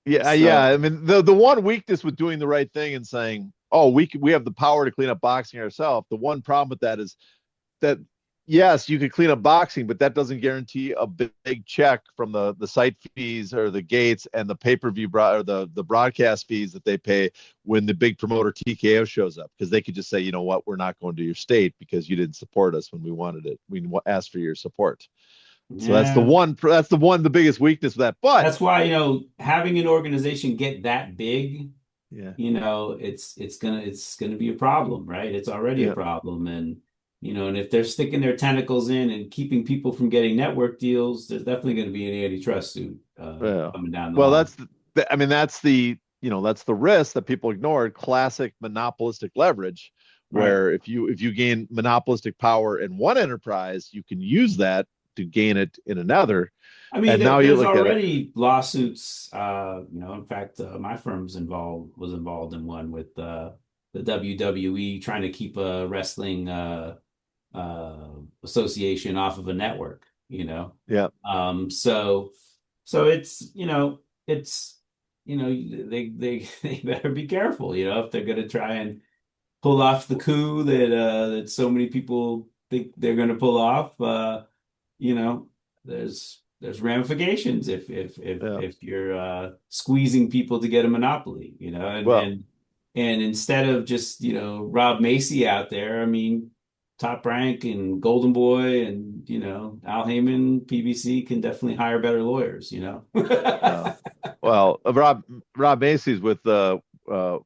yeah, yeah. I So mean, the one weakness with doing the right thing and saying, "Oh, we have the power to clean up boxing ourselves." The one problem with that is that yes, you could clean up boxing, but that doesn't guarantee a big check from the site fees or the gates and the pay-per-view or the broadcast fees that they pay when the big promoter TKO shows up, because they could just say, you know what, we're not going to your state because you didn't support us when we wanted it. We asked for your support. So yeah. the biggest weakness of that. But That's why, having an organization get that big, yeah, it's gonna be a problem, right? It's already a yeah, problem. And if they're sticking their tentacles in and keeping people from getting network deals, there's definitely going to be an antitrust suit yeah. coming down the Well, line. I mean, that's the risk that people ignored. Classic monopolistic leverage, Right. where if you gain monopolistic power in one enterprise, you can use that to gain it in another. And now you There's look at it. already lawsuits. In fact, my firm's was involved in one with the WWE trying to keep a wrestling uh, association off of a network. Yeah, So it's they better be careful. If they're going to try and pull off the coup that so many people think they're going to pull off. You know, there's ramifications yeah. if you're squeezing people to get a monopoly, and Well, instead of just, Rob Macy out there, Top Rank and Golden Boy and, Al Heyman, PBC can definitely hire better lawyers. uh, Rob Macy's with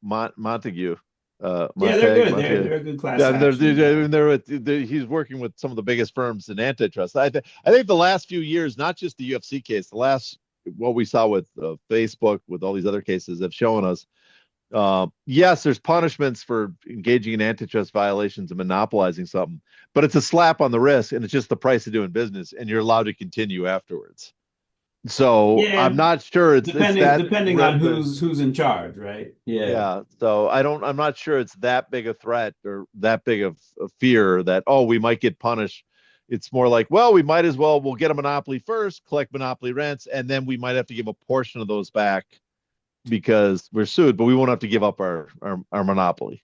Montague. Yeah, they're Montag, good. Montag. They're a good class Yeah, I mean, action. he's working with some of the biggest firms in antitrust. I think the last few years, not just the UFC case, the last what we saw with Facebook, with all these other cases, have shown us. Yes, there's punishments for engaging in antitrust violations and monopolizing something, but it's a slap on the wrist, and it's just the price of doing business, and you're allowed to continue afterwards. So I'm Yeah, not sure it's that depending on who's in charge, right? Yeah. yeah. So I'm not sure it's that big a threat or that big of a fear that, oh, we might get punished. It's more like, well, we might as well, we'll get a monopoly first, collect monopoly rents, and then we might have to give a portion of those back because we're sued, but we won't have to give up our monopoly.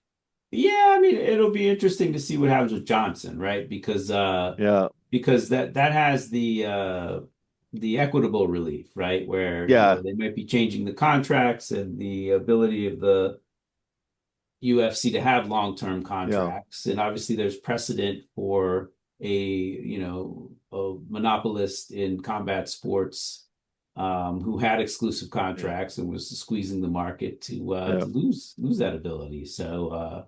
Yeah, I mean, it'll be interesting to see what happens with Johnson, right? Yeah. Because that has the equitable relief, right? Where, Yeah. they might be changing the contracts and the ability of the UFC to have long-term Yeah. contracts. And obviously there's precedent for a monopolist in combat sports who had exclusive Yeah. contracts and was squeezing the market Yeah. to lose that ability. So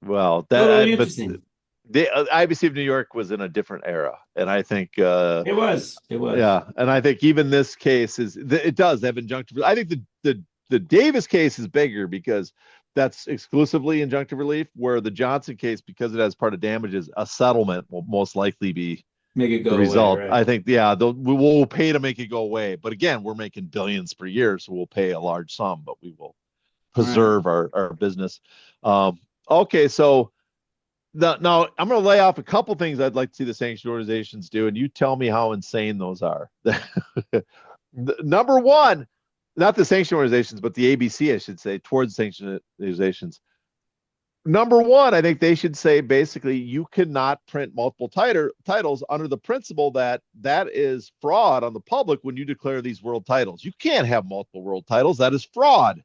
Well, it'll be interesting. the IBC of New York was in a different era, and I think It was. yeah, and I think even this case it does have injunctive. I think the Davis case is bigger because that's exclusively injunctive relief, where the Johnson case, because it has part of damages, a settlement will most likely be Make it the go away, result. right? I think, yeah, we'll pay to make it go away. But again, we're making billions per year, so we'll pay a large sum, but we will All right. preserve our business. Okay, so now I'm going to lay off a couple things I'd like to see the sanctioned organizations do, and you tell me how insane those are. Number one, not the sanctioned organizations, but the ABC, I should say, towards sanctioned organizations. Number one, I think they should say basically you cannot print multiple titles under the principle that that is fraud on the public when you declare these world titles. You can't have multiple world titles. That is fraud.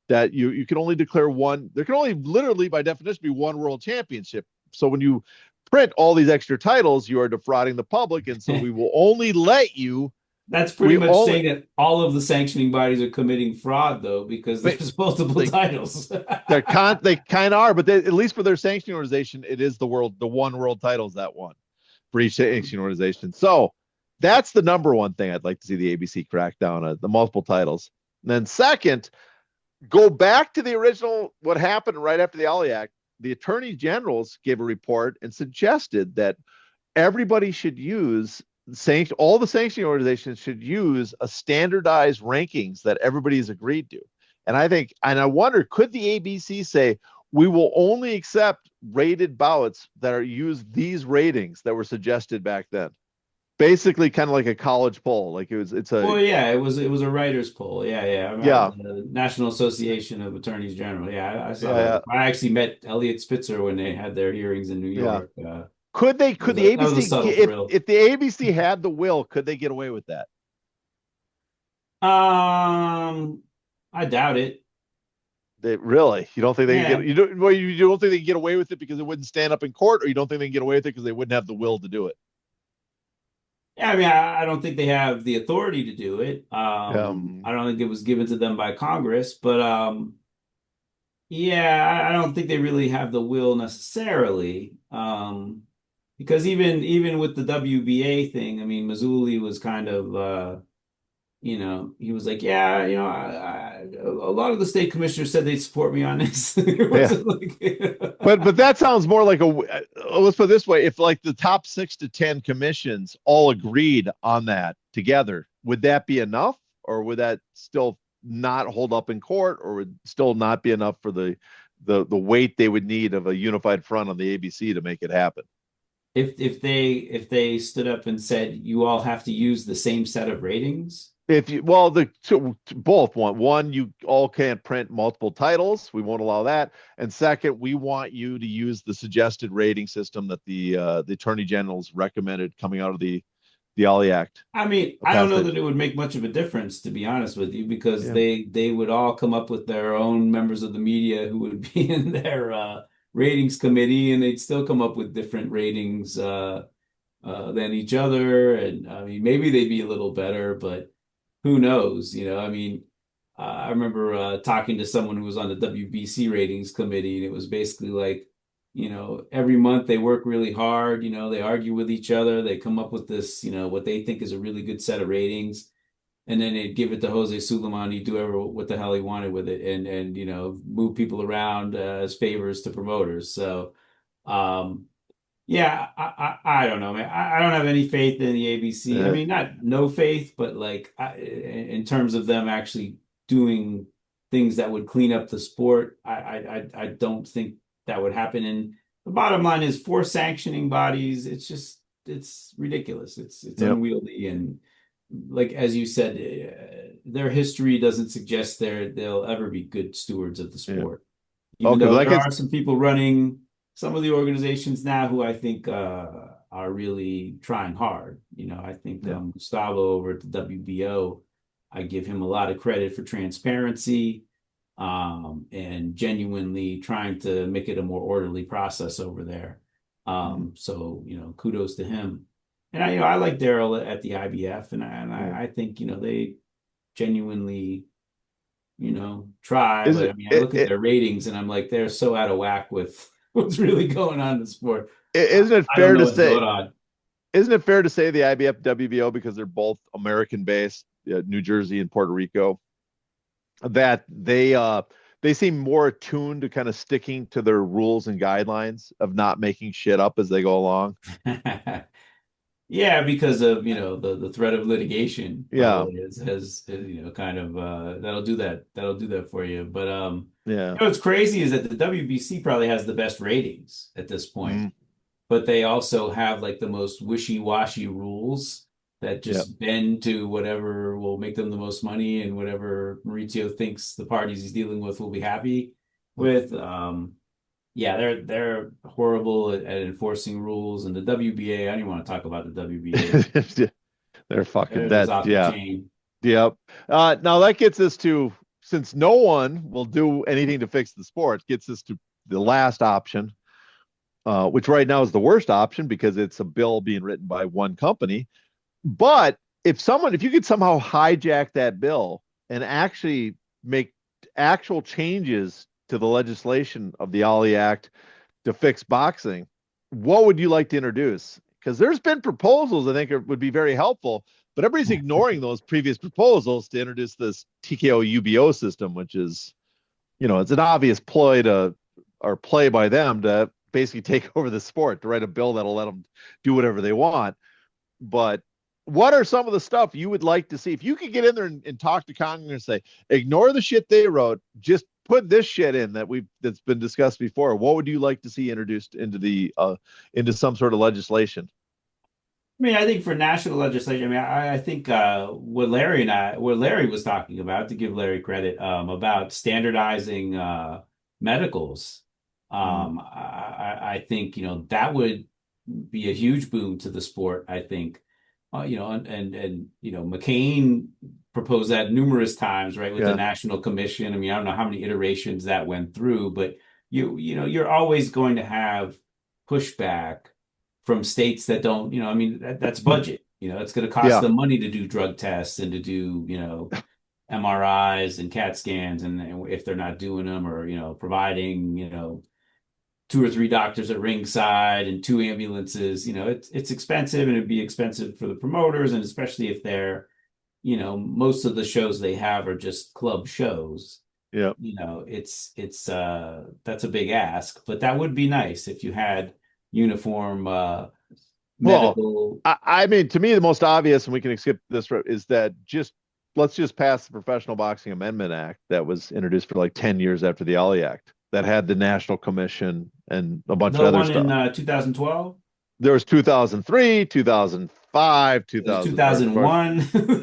That you can only declare one. There can only literally, by definition, be one world championship. So when you print all these extra titles, you are defrauding the public, and so we will only let you. That's pretty We much only saying that all of the sanctioning bodies are committing fraud, though, because they there's multiple they titles. they kind of are, but at least for their sanctioning organization, it is the one world titles that one for each sanctioning organization. So that's the number one thing I'd like to see the ABC crack down on, the multiple titles. And then second, go back to the original, what happened right after the Ali Act. The attorney generals gave a report and suggested that everybody should use all the sanctioning organizations should use a standardized rankings that everybody's agreed to. And I wonder, could the ABC say we will only accept rated bouts that are used these ratings that were suggested back then? Basically, kind of like a college poll. Like it's a Well, yeah, it was a writers' poll. Yeah, yeah. yeah, The National Association of Attorneys General. Yeah, I saw that. yeah, I actually met Elliot Spitzer when they had their hearings in New yeah. York. Could the That was a ABC, subtle thrill. if the ABC had the will, could they get away with that? Um, I doubt it. They really, you don't think they can Yeah. get you don't think they can get away with it because it wouldn't stand up in court, or you don't think they can get away with it because they wouldn't have the will to do it? Yeah, I mean, I don't think they have the authority to do it. I don't think it was given to them by Congress, but yeah, I don't think they really have the will necessarily. Because even with the WBA thing, I mean, Mazzulli was kind of he was like, yeah, a lot of the state commissioners said they'd support me on this. It Yeah, wasn't like but that sounds more like let's put it this way: if like the top 6 to 10 commissions all agreed on that together, would that be enough, or would that still not hold up in court, or would still not be enough for the weight they would need of a unified front on the ABC to make it happen? if they stood up and said you all have to use the same set of ratings. If you well the two, both one you all can't print multiple titles, we won't allow that, and second, we want you to use the suggested rating system that the attorney generals recommended coming out of the Ali Act I mean, I don't know that passage. it would make much of a difference, to be honest with you, because Yeah. they would all come up with their own members of the media who would be in their ratings committee, and they'd still come up with different ratings than each other. And I mean, maybe they'd be a little better, but who knows? I mean, I remember talking to someone who was on the WBC ratings committee, and it was basically like, every month they work really hard, they argue with each other, they come up with this, what they think is a really good set of ratings, and then they'd give it to Jose Sulaiman, he'd do whatever what the hell he wanted with it, and move people around as favors to promoters. So um, yeah, I don't know, man. I don't have any faith in the ABC. I Uh, mean, not no faith, but like in terms of them actually doing things that would clean up the sport, I don't think that would happen. And the bottom line is for sanctioning bodies, it's ridiculous. It's yep. unwieldy, and like as you said, their history doesn't suggest they'll ever be good stewards of the Yeah. sport. Even Okay, well though that there gets are some people running some of the organizations now who I think are really trying hard. I think yeah. Gustavo over at the WBO, I give him a lot of credit for transparency and genuinely trying to make it a more orderly process over there. Mhm. So, kudos to him. And I like Daryl at the IBF, and Yeah. I think, they genuinely try, Is but it, I mean, I it, look at it their ratings and I'm like, they're so out of whack with what's really going on in the sport. isn't it I don't fair know to what's say going on. isn't it fair to say the IBF WBO, because they're both American based, New Jersey and Puerto Rico, that they seem more attuned to kind of sticking to their rules and guidelines of not making shit up as they go along? Yeah, because of, the threat of litigation Yeah, probably has kind of that'll do that for you. But yeah. what's crazy is that the WBC probably has the best ratings at this point, Mhm. but they also have like the most wishy-washy rules that Yeah. just bend to whatever will make them the most money and whatever Maurizio thinks the parties he's dealing with will be happy with. Yeah, they're horrible at enforcing rules, and the WBA, I don't even want to talk about the WBA. They're fucking They're just that. off the Yeah. chain. Yep. Now that gets us to, since no one will do anything to fix the sport, gets us to the last option, which right now is the worst option because it's a bill being written by one company. But if you could somehow hijack that bill and actually make actual changes to the legislation of the Ollie Act to fix boxing, what would you like to introduce? Because there's been proposals I think would be very helpful, but everybody's ignoring those previous proposals to introduce this TKO UBO system, which is, it's an obvious ploy to or play by them to basically take over the sport, to write a bill that'll let them do whatever they want. But what are some of the stuff you would like to see if you could get in there and talk to Congress and say, ignore the shit they wrote, just put this shit in that's been discussed before? What would you like to see introduced into some sort of legislation? I mean, I think for national legislation, I mean, I think what Larry was talking about, to give Larry credit, about standardizing medicals, Mm, I think that would be a huge boon to the sport. I think, and McCain proposed that numerous times, right, with the yeah, National Commission. I mean, I don't know how many iterations that went through, but you're always going to have pushback from states that don't, I mean, that's budget. It's going to cost yeah. them money to do drug tests and to do, MRIs and CAT scans, and if they're not doing them, or providing, two or three doctors at ringside and two ambulances, it's expensive, and it'd be expensive for the promoters, and especially if they're, most of the shows they have are just club shows. Yeah. It's that's a big ask, but that would be nice if you had uniform Well, medical. I mean, to me, the most obvious, and we can skip this, is that let's just pass the Professional Boxing Amendment Act that was introduced for like 10 years after the Ali Act that had the National Commission and a bunch of The other one in stuff. 2012? There was 2003, 2005, It was 2000, or 2001.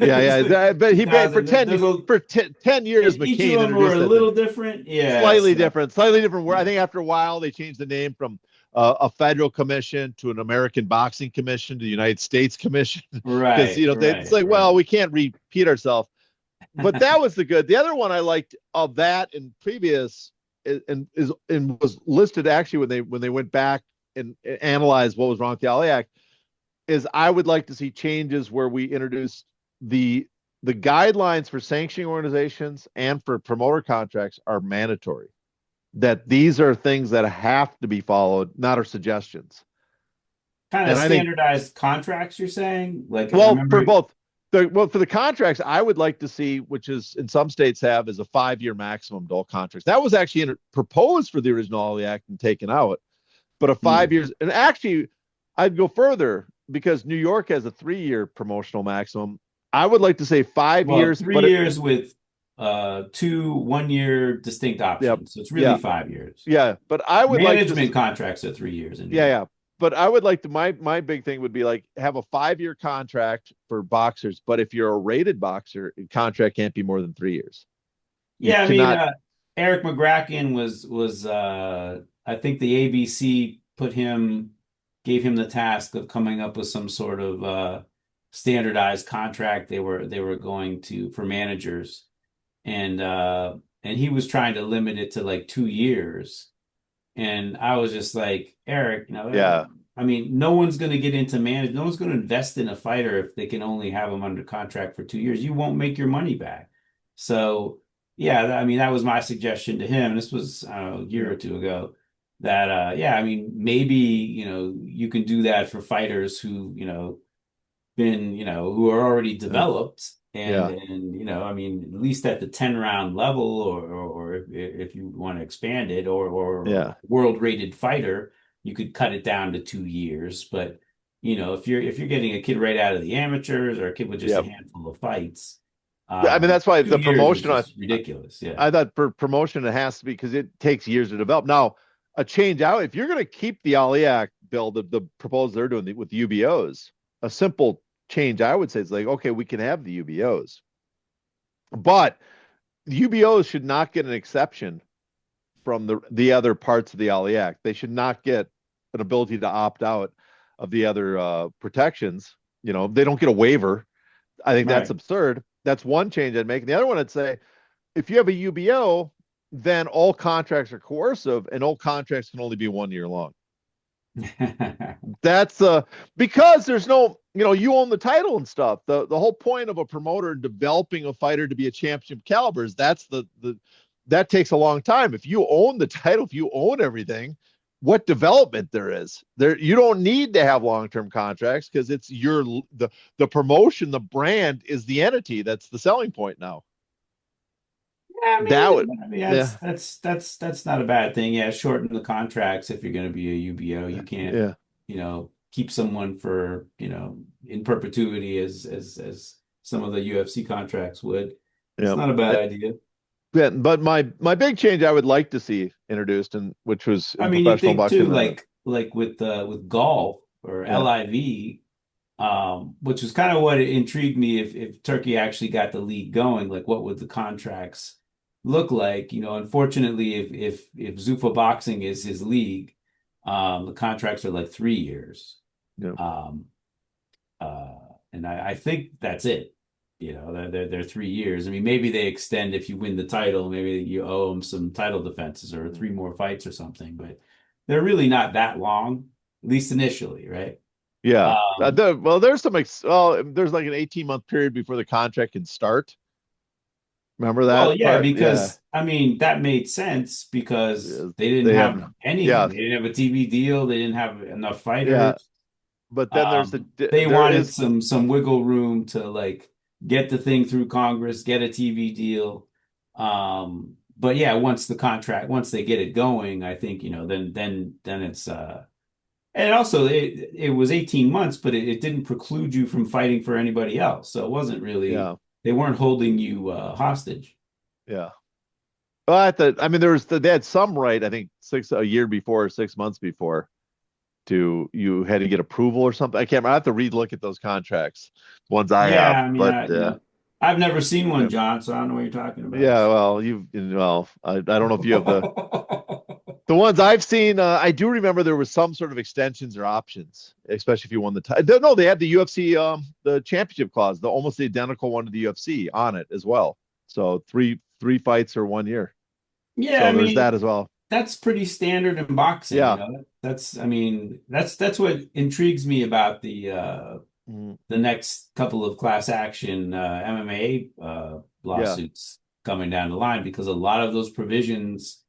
yeah, It's yeah. like But he made 2000. There's a, 10 years, and each of McCain them were a introduced that thing. little different. Yeah. Slightly So, different, slightly different. Where I yeah. think after a while they changed the name from a federal commission to an American Boxing Commission to the United States Commission, because Right, it's right, like, well, right. we can't repeat ourselves. But that was the good. The other one I liked of that in previous and was listed actually when they went back and analyzed what was wrong with the Ali Act, is I would like to see changes where we introduce the the guidelines for sanctioning organizations and for promoter contracts are mandatory. That these are things that have to be followed, not our suggestions. Kind of And I think, standardized contracts, you're saying? Like I well, for remember. both for the contracts, I would like to see, which is in some states have, is a 5-year maximum to all contracts. That was actually proposed for the original Ali Act and taken out, but a Hmm. 5 years. And actually, I'd go further because New York has a 3-year promotional maximum. I would like to say five Well, years, three but years with two 1-year distinct yeah, options. So it's really yeah, 5 years. yeah. But I would like to, Management contracts are 3 years in New yeah, York. yeah. But I would like to, my big thing would be like have a 5-year contract for boxers. But if you're a rated boxer, contract can't be more than 3 years. You Yeah, I mean, cannot. Eric McGracken was I think the ABC gave him the task of coming up with some sort of standardized contract they were going to for managers, and he was trying to limit it to like 2 years. And I was just like, Eric, Yeah, I mean, no one's going to get into manage. No one's going to invest in a fighter if they can only have him under contract for 2 years. You won't make your money back. So, yeah, I mean, that was my suggestion to him. This was, I don't know, a year yeah, or two ago. That, yeah, I mean, maybe, you can do that for fighters who, who are already yeah, developed and I mean at least at the 10 round level or if you want to expand it or yeah, world rated fighter, you could cut it down to 2 years. But if you're getting a kid right out of the amateurs or a kid with just a yeah. handful of fights, I mean, that's why two the years is promotion. just ridiculous. Yeah. I thought for promotion it has to be because it takes years to develop. Now, a change out if you're going to keep the Ali Act bill, the proposal they're doing with the UBOs, a simple change I would say is like, okay, we can have the UBOs, but the UBOs should not get an exception from the other parts of the Ali Act. They should not get an ability to opt out of the other protections. They don't get a waiver. I think that's Right. absurd. That's one change I'd make. And the other one I'd say, if you have a UBO, then all contracts are coercive and all contracts can only be 1 year long. That's because there's no, you own the title and stuff. The whole point of a promoter developing a fighter to be a championship caliber is that takes a long time. If you own the title, if you own everything, what development there is there, you don't need to have long-term contracts because it's the promotion, the brand is the entity that's the selling point now. Yeah, That would, yeah, that's not a bad thing. Yeah, shorten the contracts if you're going to be a UBO. You can't, yeah, keep someone for, in perpetuity as some of the UFC contracts would. It's yeah. not a bad idea. Yeah, but my big change I would like to see introduced, and which was I in mean, you professional think too, boxing, like with golf or yeah, LIV, which was kind of what intrigued me if Turkey actually got the league going, like what would the contracts look like? Unfortunately, if Zuffa Boxing is his league, the contracts are like 3 years. yeah, Um, uh, and I think that's it. They're 3 years. I mean, maybe they extend if you win the title, maybe you owe them some title defenses or three more fights or something, but they're really not that long, at least initially, right? yeah. Um, Well, there's like an 18-month period before the contract can start. Remember well, that yeah, part? Yeah, because I mean that made sense because yeah. they didn't They have have no, anything. yeah, They didn't have a TV deal. They didn't have enough yeah. fighters. But then They there wanted is, some wiggle room to like get the thing through Congress, get a TV deal. But yeah, once they get it going, I think, then it's and also it was 18 months, but it didn't preclude you from fighting for anybody else. So it wasn't really yeah, they weren't holding you hostage. yeah. But I mean, they had some right. I think a year before, 6 months before, you had to get approval or something. I can't remember. I have to read look at those contracts, ones I Yeah, have. I mean, But I've never seen one, yeah, John, so I don't know what you're talking about. yeah. Well, I don't know if you have the ones I've seen. I do remember there was some sort of extensions or options, especially if you won the title. No, they had the UFC, the championship clause, the almost identical one to the UFC on it as well. So three fights or 1 year. Yeah, I So there's mean, that as well. that's pretty standard in boxing, Yeah, I mean, that's what intrigues me about Mm, the next couple of class action MMA yeah, lawsuits coming down the line because a lot of those provisions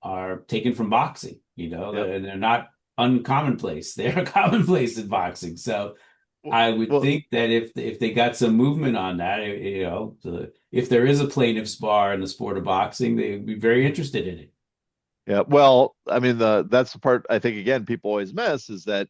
are taken from boxing, yep. and they're not uncommonplace. They're commonplace in boxing. So Well, I would well, think that if they got some movement on that, if there is a plaintiff's bar in the sport of boxing, they would be very interested in it. yeah. Well, I mean, that's the part I think again people always miss is that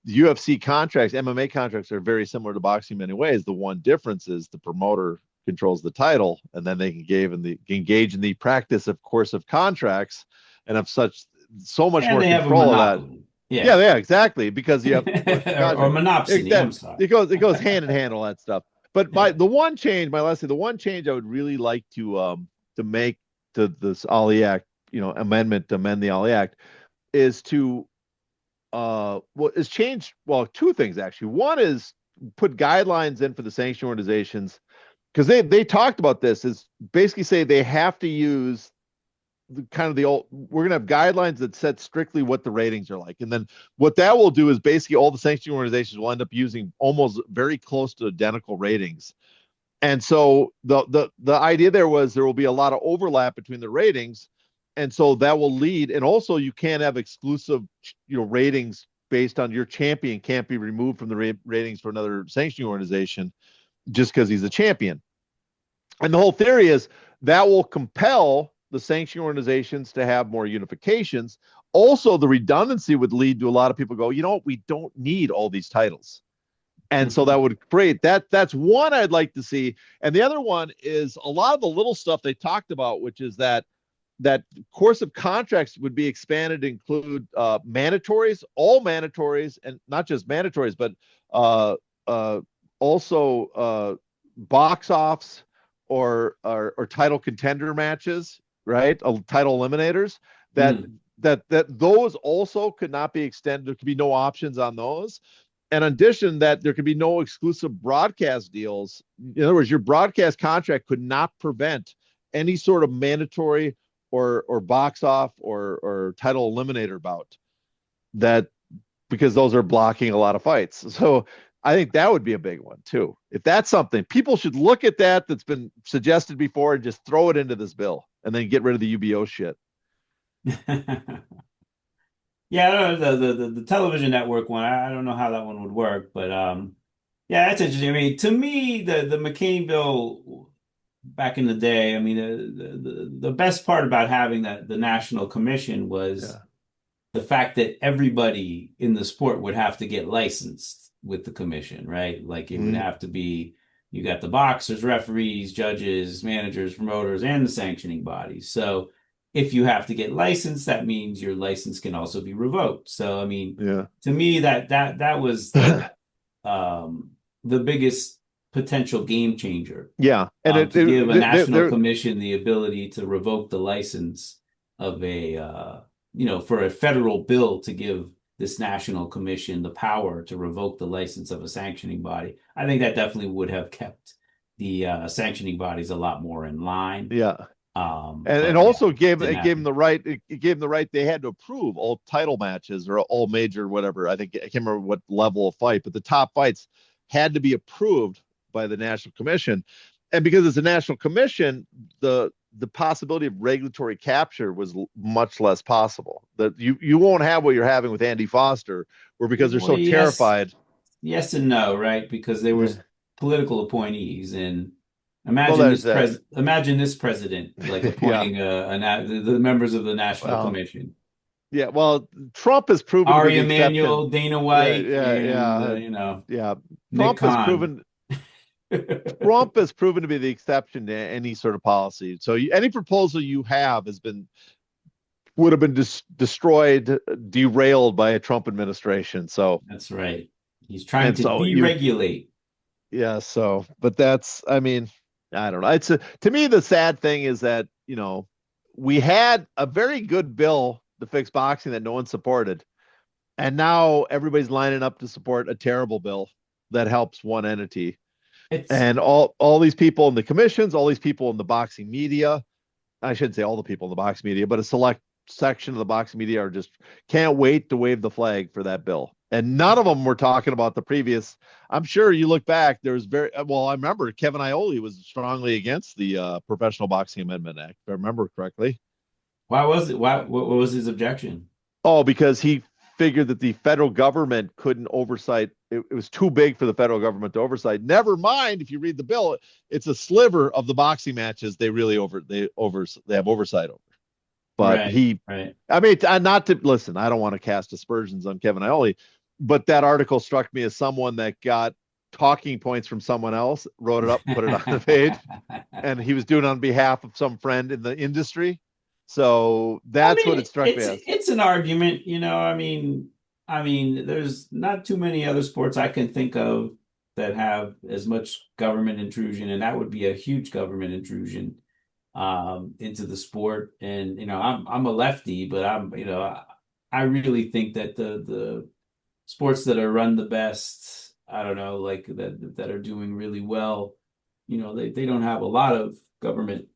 UFC contracts, MMA contracts are very similar to boxing in many ways. The one difference is the promoter controls the title, and then they can engage in the practice, of course, of contracts, and of such so much And more they have a control of that. monopoly. Yeah, Yeah. yeah, exactly. Because you have, of course, the Or contract. monopsony. I'm sorry. It goes hand in hand, all that stuff. But Yeah. my last thing, the one change I would really like to make to this Ali Act, amendment to amend the Ali Act is to well, is change well two things actually. One is put guidelines in for the sanction organizations because they talked about this is basically say they have to use kind of the old we're going to have guidelines that set strictly what the ratings are like, and then what that will do is basically all the sanctioning organizations will end up using almost very close to identical ratings. And so the idea there was there will be a lot of overlap between the ratings, and so that will lead. And also, you can't have exclusive, ratings based on your champion can't be removed from the ratings for another sanctioning organization just because he's a champion. And the whole theory is that will compel the sanctioning organizations to have more unifications. Also, the redundancy would lead to a lot of people go, we don't need all these titles. And so that Mhm. would create that's one I'd like to see. And the other one is a lot of the little stuff they talked about, which is that course of contracts would be expanded to include mandatories, all mandatories, and not just mandatories, but uh, uh, also box offs or title contender matches, right? Title eliminators that Mm. that those also could not be extended. There could be no options on those. And in addition, that there could be no exclusive broadcast deals. In other words, your broadcast contract could not prevent any sort of mandatory or box off or title eliminator bout that because those are blocking a lot of fights. So I think that would be a big one too. If that's something people should look at that's been suggested before and just throw it into this bill and then get rid of the UBO shit. Yeah, I don't know, the television network one, I don't know how that one would work, but yeah, that's interesting. I mean, to me, the McCain bill back in the day, I mean, the best part about having the National Commission was Yeah. the fact that everybody in the sport would have to get licensed with the commission, right? Like it would Mm, have to be, you got the boxers, referees, judges, managers, promoters, and the sanctioning bodies. So if you have to get licensed, that means your license can also be revoked. So I mean, yeah. to me, that was like um the biggest potential game changer, Yeah. And to give a national they're commission the ability to revoke the license of for a federal bill to give this national commission the power to revoke the license of a sanctioning body. I think that definitely would have kept the sanctioning bodies a lot more in line. yeah. And But yeah, also didn't gave them happen. the right. It gave them the right. They had to approve all title matches or all major whatever. I can't remember what level of fight, but the top fights had to be approved by the National Commission. And because it's a National Commission, the possibility of regulatory capture was much less possible. That you won't have what you're having with Andy Foster, where because they're Well, so yes, terrified. yes and no, right? Because there Yeah. was political appointees, and Well, there's that. imagine this president like Yeah. appointing the members of the National Well, Commission. yeah. Well, Trump has proven to be Ari the exception. Emanuel, Dana Yeah. White, Yeah. and Yeah. Yeah. Nick Trump has Khan. proven Trump has proven to be the exception to any sort of policy. So any proposal you have has been would have been destroyed, derailed by a Trump administration. So That's right. He's trying and to so you deregulate. yeah. So but that's I mean I don't know. To me the sad thing is that we had a very good bill to fix boxing that no one supported, and now everybody's lining up to support a terrible bill that helps one entity. It's And all these people in the commissions, all these people in the boxing media, I shouldn't say all the people in the boxing media, but a select section of the boxing media are just can't wait to wave the flag for that bill. And none of them were talking about the previous. I'm sure you look back, there was very well. I remember Kevin Iole was strongly against the Professional Boxing Amendment Act, if I remember correctly. Why was it? What was his objection? Oh, because he figured that the federal government couldn't oversight. It was too big for the federal government to oversight. Never mind, if you read the bill, it's a sliver of the boxing matches they really they have oversight over. But Right. I mean, not to listen, I don't want to cast aspersions on Kevin Iole, but that article struck me as someone that got talking points from someone else, wrote it up, put it on the page, and he was doing it on behalf of some friend in the industry. So I that's what mean, it struck me as. it's an argument, I mean, there's not too many other sports I can think of that have as much government intrusion, and that would be a huge government intrusion into the sport. And I'm a lefty, but I really think that the sports that are run the best, I don't know, like that are doing really well, they don't have a lot of government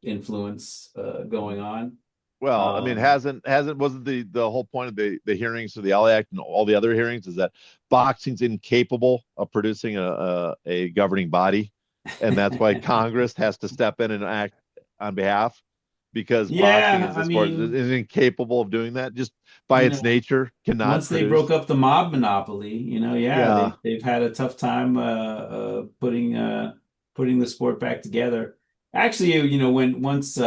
influence going on. Well, I mean, Um, wasn't the whole point of the hearings for the LA Act and all the other hearings is that boxing's incapable of producing a governing body, and that's why Congress has to step in and act on behalf because boxing yeah, is I a sport that mean, is incapable of doing that just by you its know, nature cannot once they broke produce. up the mob monopoly, yeah, Yeah. they've had a tough time putting the sport back together. Actually, when once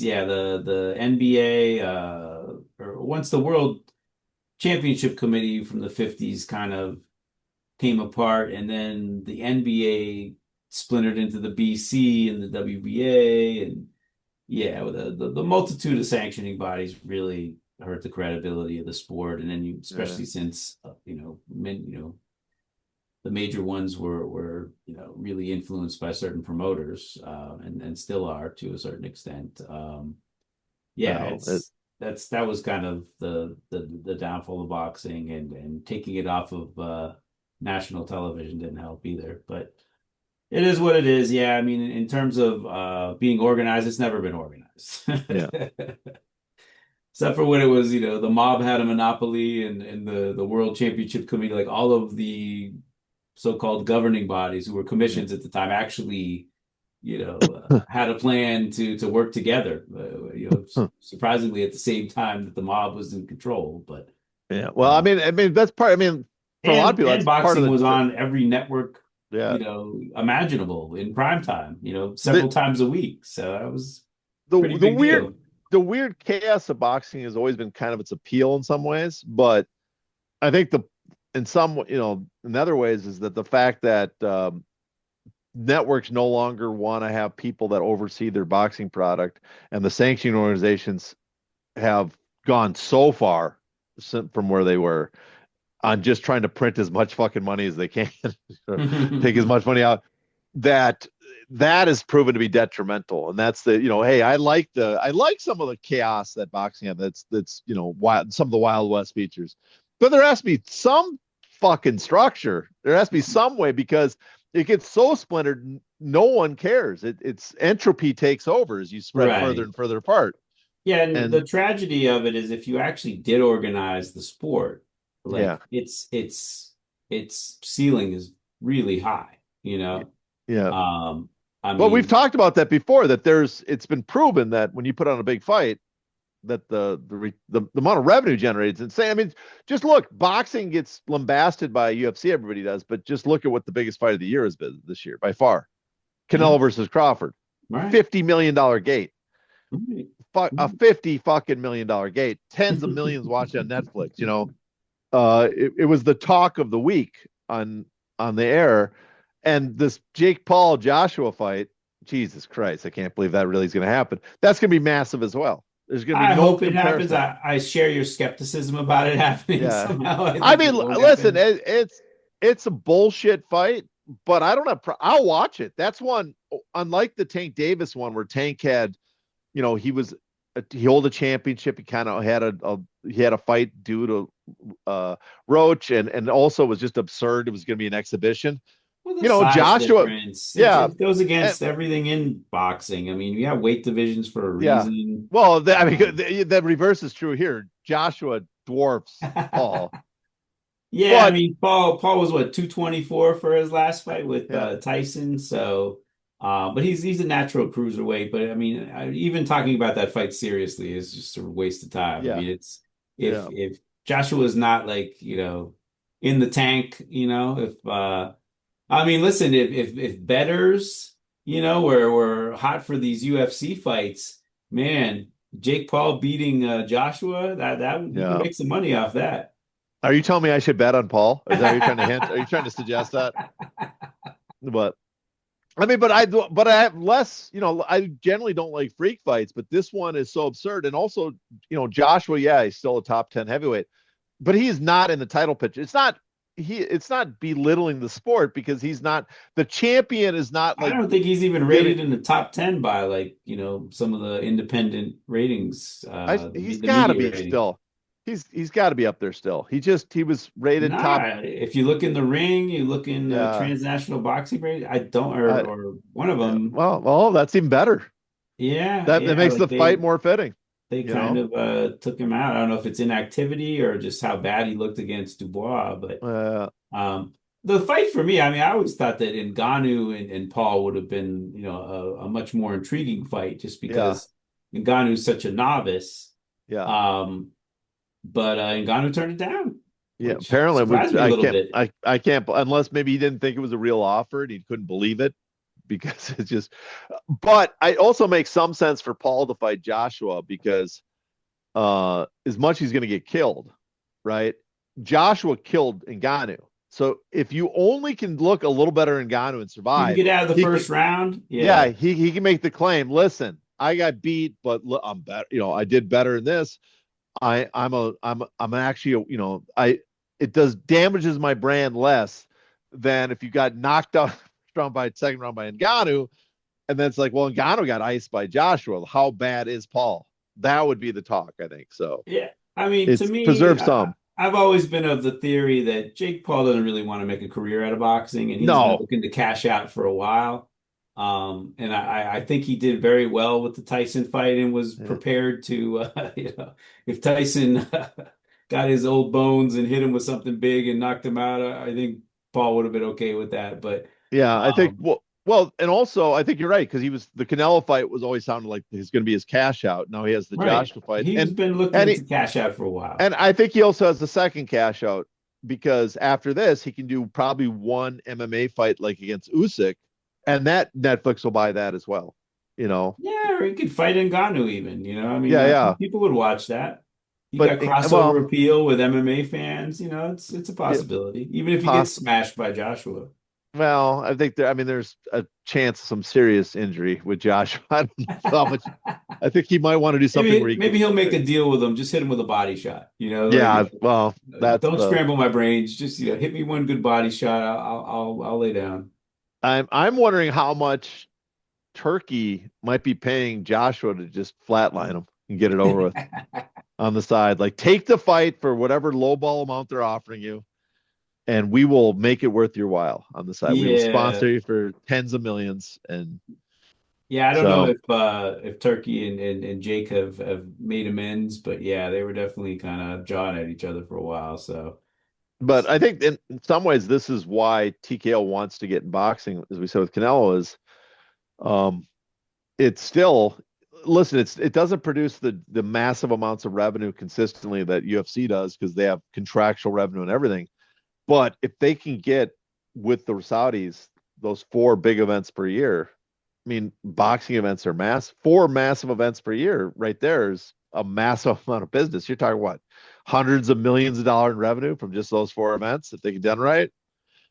yeah the NBA or once the World Championship Committee from the 50s kind of came apart, and then the NBA splintered into the BC and the WBA, and yeah, the multitude of sanctioning bodies really hurt the credibility of the sport. And then Yeah. especially since the major ones were really influenced by certain promoters, and still are to a certain extent. Yeah, Well, that was kind of the downfall of boxing, and taking it off of national television didn't help either. But it is what it is. Yeah, I mean, in terms of being organized, it's never been organized. yeah. Except for when it was, the mob had a monopoly, and the World Championship Committee, like all of the so-called governing bodies who were Yeah. commissions at the time actually, had a plan to work together. Surprisingly at the same time that the mob was in control, but Yeah. Well, uh, I mean, that's part. I mean, for a lot of people, and that's part of boxing was on every network, yeah. imaginable in prime time, The several times a week. So that was pretty the big weird deal. the weird chaos of boxing has always been kind of its appeal in some ways, but I think in some in other ways is that the fact that networks no longer want to have people that oversee their boxing product, and the sanctioning organizations have gone so far from where they were on just trying to print as much fucking money as they can, take as much money out, that has proven to be detrimental. And that's hey, I like some of the chaos that boxing had. That's wild, some of the Wild West features, but there has to be some fucking structure. There has to be some way, because it gets so splintered, no one cares. It's entropy takes over as you spread further Right. and further apart. Yeah, and the And tragedy of it is if you actually did organize the sport, yeah, like its ceiling is really high, you know. yeah. Um, I Well, we've mean, talked about that before. That it's been proven that when you put on a big fight, that the amount of revenue generated is insane. I mean, just look, boxing gets lambasted by UFC, everybody does, but just look at what the biggest fight of the year has been this year by far. yeah, Canelo versus Crawford, right. $50 million gate, Right. a 50 fucking $1 million gate, tens of millions watching on Netflix. It was the talk of the week on the air, and this Jake Paul Joshua fight. Jesus Christ, I can't believe that really is going to happen. That's going to be massive as well. There's going to be I no hope it happens. comparison. I share your skepticism about it happening Yeah. somehow. I I think mean, it won't listen, happen. it's a bullshit fight, but I don't have. I'll watch it. That's one, unlike the Tank Davis one, where Tank had, he held a championship. He kind of had he had a fight due to Roach, and also was just absurd. It was going to be an exhibition. Well, the You know, size Joshua, difference, yeah, it goes and, against everything in boxing. I mean, we have weight divisions for a yeah. reason. Well, I mean, Um, the reverse is true here. Joshua dwarfs Paul, yeah, I but mean, Paul was what 224 for his last fight with yeah, Tyson. So, but he's a natural cruiserweight. But I mean, even talking about that fight seriously is just a waste of time. I yeah, mean, it's yeah. if Joshua is not like in the tank, if I mean, listen, if bettors, were hot for these UFC fights, man, Jake Paul beating Joshua, that you can Yeah. make some money off that. Are you telling me I should bet on Paul? Is that what you're trying to hint? Are you trying to suggest that? But I mean, but I have less, I generally don't like freak fights, but this one is so absurd. And also, Joshua, yeah, he's still a top 10 heavyweight, but he's not in the title picture. It's not belittling the sport because he's not the champion is not I like don't think he's even getting rated in the top 10 by like, some of the independent ratings, he's the got to media be ratings. still. He's got to be up there still. He was rated top. Nah, if you look in the ring, you look in Yeah. transnational boxing rating, I don't, I, or one of yeah. them. Well, that's even better. Yeah, That yeah, makes like the fight more fitting, they you kind know? of took him out. I don't know if it's inactivity or just how bad he looked against Dubois, but Uh, um, the fight for me, I mean, I always thought that Ngannou and Paul would have been, a much more intriguing fight just yeah. because Ngannou's such a novice. Yeah. Um, but Ngannou turned it down, Yeah. which Apparently, surprised me a little bit. I can't, unless maybe he didn't think it was a real offer and he couldn't believe it because it's just, but I also make some sense for Paul to fight Joshua because as much he's going to get killed, right? Joshua killed Ngannou. So if you only can look a little better in Ngannou and If you can survive, get out of the he can, first round, yeah, yeah. he can make the claim. Listen, I got beat, but look, I'm better. I did better in this. I'm actually I it does damages my brand less than if you got knocked out round by second round by Ngannou, and then it's like, well, Ngannou got iced by Joshua. How bad is Paul? That would be the talk, I think. So Yeah. I mean, to it's me, preserve some. I've always been of the theory that Jake Paul doesn't really want to make a career out of boxing, and he's been No, looking to cash out for a while. And I think he did very well with the Tyson fight and was yeah, prepared to, if Tyson got his old bones and hit him with something big and knocked him out, I think Paul would have been okay with that. But yeah, I think um, and also I think you're right because he was the Canelo fight was always sounded like he's going to be his cash out. Now he has the right, Joshua fight, he's been and looking he, to cash out for a while. And I think he also has the second cash out because after this, he can do probably one MMA fight like against Usyk, and that Netflix will buy that as well. You know, Yeah, or he could fight Ngannou even, I mean, yeah, I yeah. think people would watch that. You But got well, crossover appeal with MMA fans, it's a yeah, possibility, even if he gets poss- smashed by Joshua. well, I think there. I mean, there's a chance of some serious injury with Josh. I don't know how much. I think he might want to do something where Maybe he can. maybe he'll make a deal with him, just hit him with a body shot, like Yeah, well, that's don't the. scramble my brains, just hit me one good body shot, I'll lay down. I'm wondering how much Turkey might be paying Joshua to just flatline him and get it over with on the side. Like take the fight for whatever lowball amount they're offering you, and we will make it worth your while on the side. We will Yeah. sponsor you for tens of millions. And Yeah, I don't know so, if Turkey and Jake have made amends, but yeah, they were definitely kind of jawing at each other for a while. So but I think in some ways this is why TKO wants to get in boxing, as we said with Canelo, is um, it's still listen, it doesn't produce the massive amounts of revenue consistently that UFC does because they have contractual revenue and everything. But if they can get with the Saudis those four big events per year, I mean, boxing events are four massive events per year right there is a massive amount of business. You're talking what? Hundreds of millions of dollars in revenue from just those four events if they get done right.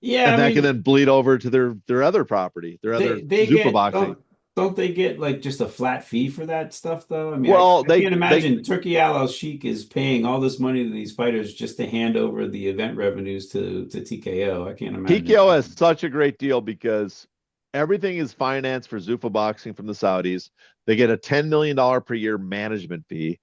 yeah, And I that can mean, then bleed over to their other property, their other they Zuffa get Boxing. don't they get like just a flat fee for that stuff though? I mean, Well, I can't they imagine Turkey Al Sheikh is paying all this money to these fighters just to hand over the event revenues to TKO. I can't imagine. TKO has such a great deal because everything is financed for Zuffa Boxing from the Saudis. They get a $10 million per year management fee.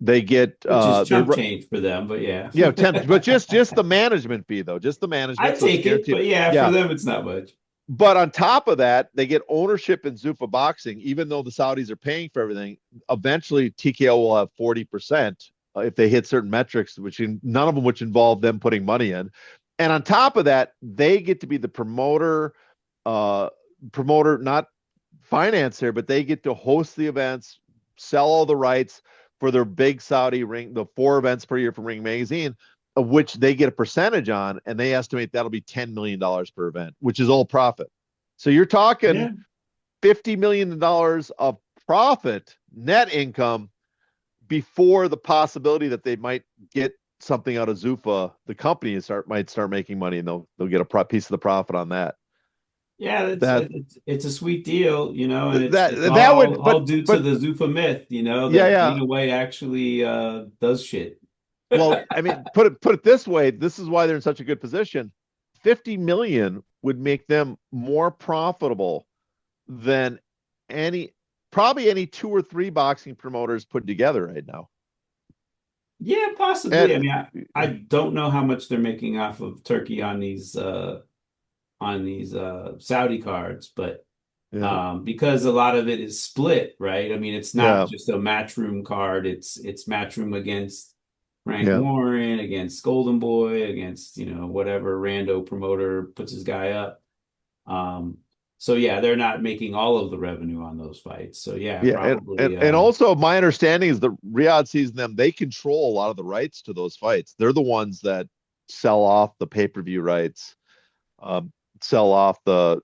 They get which is their chump change for them, but yeah. yeah, but just the management fee though, just the I management, so it's take it, guaranteed. but yeah, for Yeah, them it's not much. but on top of that, they get ownership in Zuffa Boxing, even though the Saudis are paying for everything. Eventually, TKO will have 40% if they hit certain metrics, none of them which involve them putting money in. And on top of that, they get to be the uh, promoter, not financier, but they get to host the events, sell all the rights for their big Saudi ring, the 4 events per year from Ring Magazine, of which they get a percentage on, and they estimate that'll be $10 million per event, which is all profit. So you're talking Yeah. $50 million of profit, net income, before the possibility that they might get something out of Zuffa, the company might start making money, and they'll get a piece of the profit on that. Yeah, That it's a sweet deal, and it's that would, all due to but the Zuffa myth, yeah, that yeah. Dana White actually does shit. Well, I mean, put it this way. This is why they're in such a good position. 50 million would make them more profitable than any probably any two or three boxing promoters put together right now. Yeah, possibly. I And mean, I don't know how much they're making off of Turkey on these Saudi cards, but yeah, because a lot of it is split, right? I mean, it's not yeah, just a matchroom card. It's matchroom against Frank yeah, Warren, against Golden Boy, against, whatever rando promoter puts his guy up. Um, so yeah, they're not making all of the revenue on those fights. So yeah, yeah. probably And also my understanding is that Riyadh sees them, they control a lot of the rights to those fights. They're the ones that sell off the pay-per-view rights, um, sell off the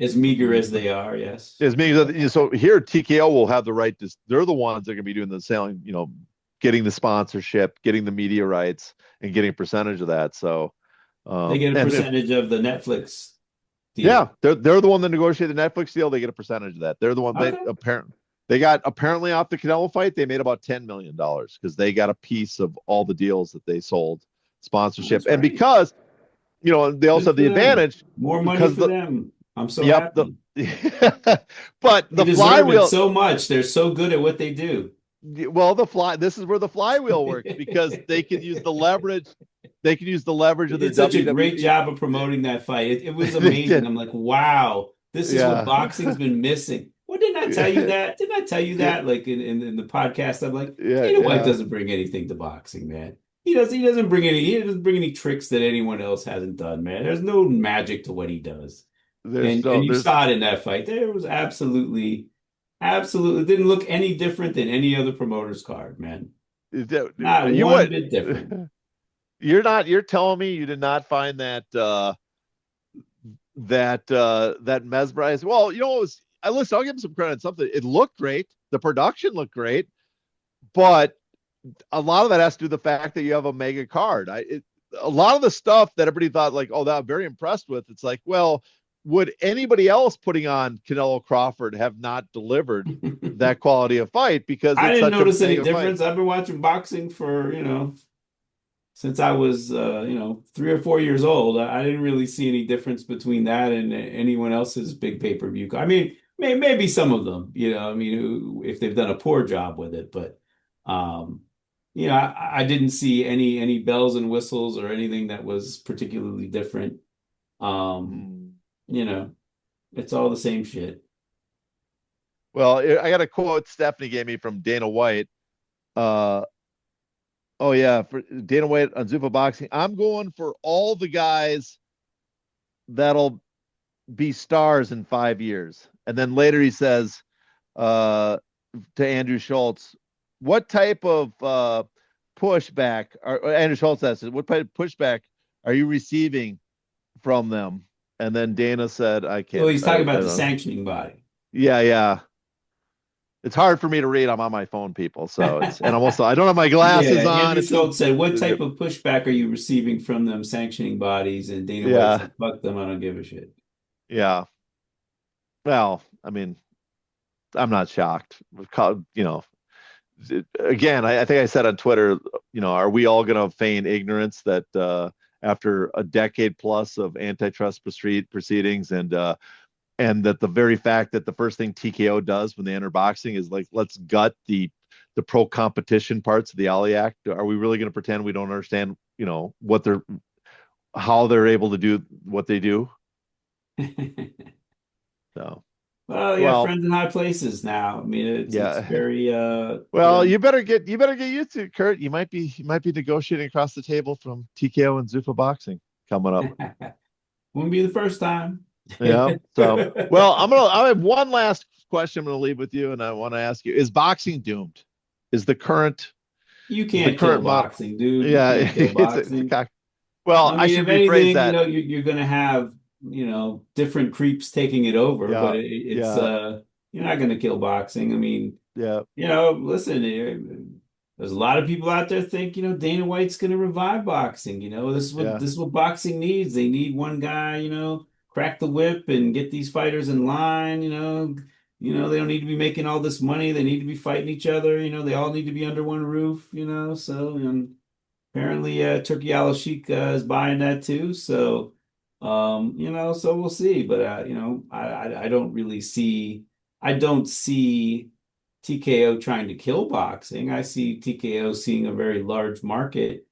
as meager as they are, yes. as many. So here TKO will have the right to, they're the ones that are going to be doing the selling, getting the sponsorship, getting the media rights, and getting a percentage of that. So They get a and if percentage of the Netflix yeah, deal. they're the one that negotiated the Netflix deal. They get a percentage of that. They're the one Okay. they got apparently off the Canelo fight. They made about $10 million because they got a piece of all the deals that they sold, sponsorship, That's and right. because they also Good have for the them. advantage More money because for them. I'm so yep the happy. but They the deserve it flywheel. so much. They're so good at what they do. Well, this is where the flywheel works because they can use the leverage. They can use the leverage They of their did such a great WWE. job of promoting that fight. It was They amazing. did, I'm like, wow, this is what yeah. boxing's been missing. Well, didn't I tell you Yeah, that? Didn't I tell you that? Like in the podcast, I'm like, yeah, Dana White yeah. doesn't bring anything to boxing, man. He doesn't bring any tricks that anyone else hasn't done, man. There's no magic to what he does. And you There's saw it in that fight. There was absolutely didn't look any different than any other promoter's card, man. Not you one would bit different. you're telling me you did not find that mesmerizing. Well, it was I listen, I'll give him some credit on something. It looked great. The production looked great, but a lot of that has to do with the fact that you have a mega card. A lot of the stuff that everybody thought like, oh, that I'm very impressed with. It's like, well, would anybody else putting on Canelo Crawford have not delivered that quality of fight because I it's didn't such a notice any mega fight? difference. I've been watching boxing for, since I was, 3 or 4 years old. I didn't really see any difference between that and anyone else's big pay-per-view. I mean, maybe some of them, I mean, if they've done a poor job with it, but, um, I didn't see any bells and whistles or anything that was particularly different. Um, Hmm. you know, it's all the same shit. Well, I got a quote Stephanie gave me from Dana White. Uh, oh yeah, for Dana White on Zuffa Boxing. I'm going for all the guys that'll be stars in 5 years. And then later he says to Andrew Schultz, what type of pushback, or Andrew Schultz asked, what type of pushback are you receiving from them? And then Dana said, I Well, can't, he's talking about the sanctioning body. yeah, yeah. It's hard for me to read. I'm on my phone, people. So and I'm also, I don't have my Yeah, glasses on. Andrew It's just, Schultz said, "What type of pushback are you receiving from them sanctioning bodies?" And Dana White yeah, said, "Fuck them, I don't give a shit." yeah. Well, I mean, I'm not shocked. Again, I think I said on Twitter, are we all going to feign ignorance that after a decade plus of antitrust proceedings and that the very fact that the first thing TKO does when they enter boxing is like, let's gut the the pro competition parts of the Ollie Act? Are we really going to pretend we don't understand, what how they're able to do what they do? So, Well, yeah, well, friends in high places now. I mean, it's yeah. very Well, you better get used to it, Kurt. You might be negotiating across the table from TKO and Zuffa Boxing coming up. wouldn't be the first time. Yeah. So, well, I have one last question I'm gonna leave with you, and I want to ask you: Is boxing doomed? Is the current You is the can't kill current model? boxing, dude. You Yeah, can't kill boxing. well, I I mean, should if rephrase anything, that. you're gonna have, different creeps taking it over, Yeah, but it's yeah, you're not gonna kill boxing. I mean, yeah, listen, there's a lot of people out there think, Dana White's going to revive boxing. yeah, This is what boxing needs. They need one guy, crack the whip and get these fighters in line. They don't need to be making all this money. They need to be fighting each other. They all need to be under one roof. So and apparently, Turkey Al Sheikh is buying that too. So, so we'll see. But I don't really see. I don't see TKO trying to kill boxing. I see TKO seeing a very large market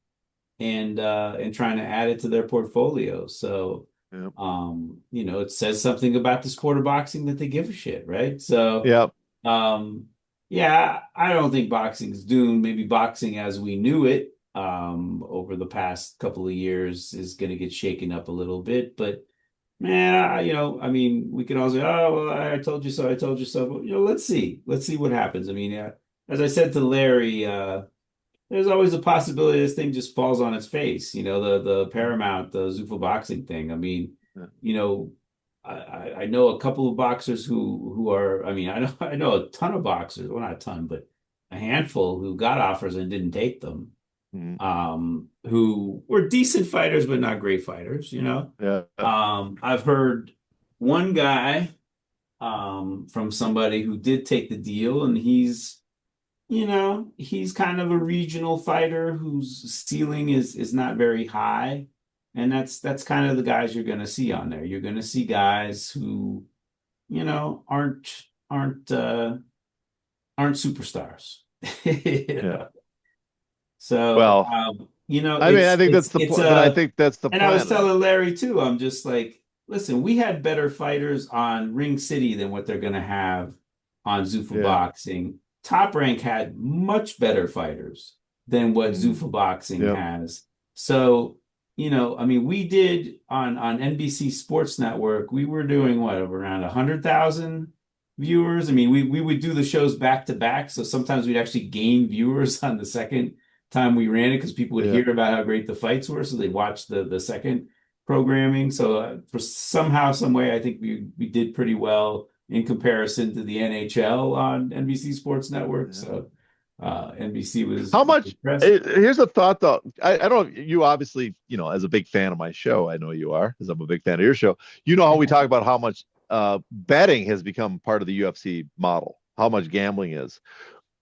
and trying to add it to their portfolio. So, yeah, it says something about the sport of boxing that they give a shit, right? So, yeah, um, yeah, I don't think boxing's doomed. Maybe boxing as we knew it, over the past couple of years is going to get shaken up a little bit, but man, I mean, we can all say, "Oh, well, I told you so. I told you so." But let's see. Let's see what happens. I mean, as I said to Larry, there's always a possibility this thing just falls on its face. The Paramount, the Zuffa Boxing thing. I mean, yeah, you know, I know a couple of boxers who are. I mean, I know a ton of boxers. Well, not a ton, but a handful who got offers and didn't take them. mhm, Who were decent fighters, but not great fighters. yeah, I've heard one guy from somebody who did take the deal, and he's kind of a regional fighter whose ceiling is not very high. And that's kind of the guys you're going to see on there. You're going to see guys who, aren't superstars. You yeah. know? So, Well, I mean, I it's think that's it's the it's point, but I think that's the and I was plan. telling Larry too, I'm just like, listen, we had better fighters on Ring City than what they're gonna have on Zuffa Yeah, Boxing. Top Rank had much better fighters than what mm, Zuffa Boxing yeah, has. So, I mean, we did on NBC Sports Network, we were doing what, around 100,000 viewers. I mean, we would do the shows back to back, so sometimes we'd actually gain viewers on the second time we ran it because people would yeah. hear about how great the fights were, so they'd watch the second programming. So for somehow, some way, I think we did pretty well in comparison to the NHL on NBC Sports Network. Yeah. So NBC was How much? impressed. Here's a thought, though. I don't. You obviously, as a big fan of my show, I know you are, because I'm a big fan of your show. You know how we talk about how much betting has become part of the UFC model, how much gambling is.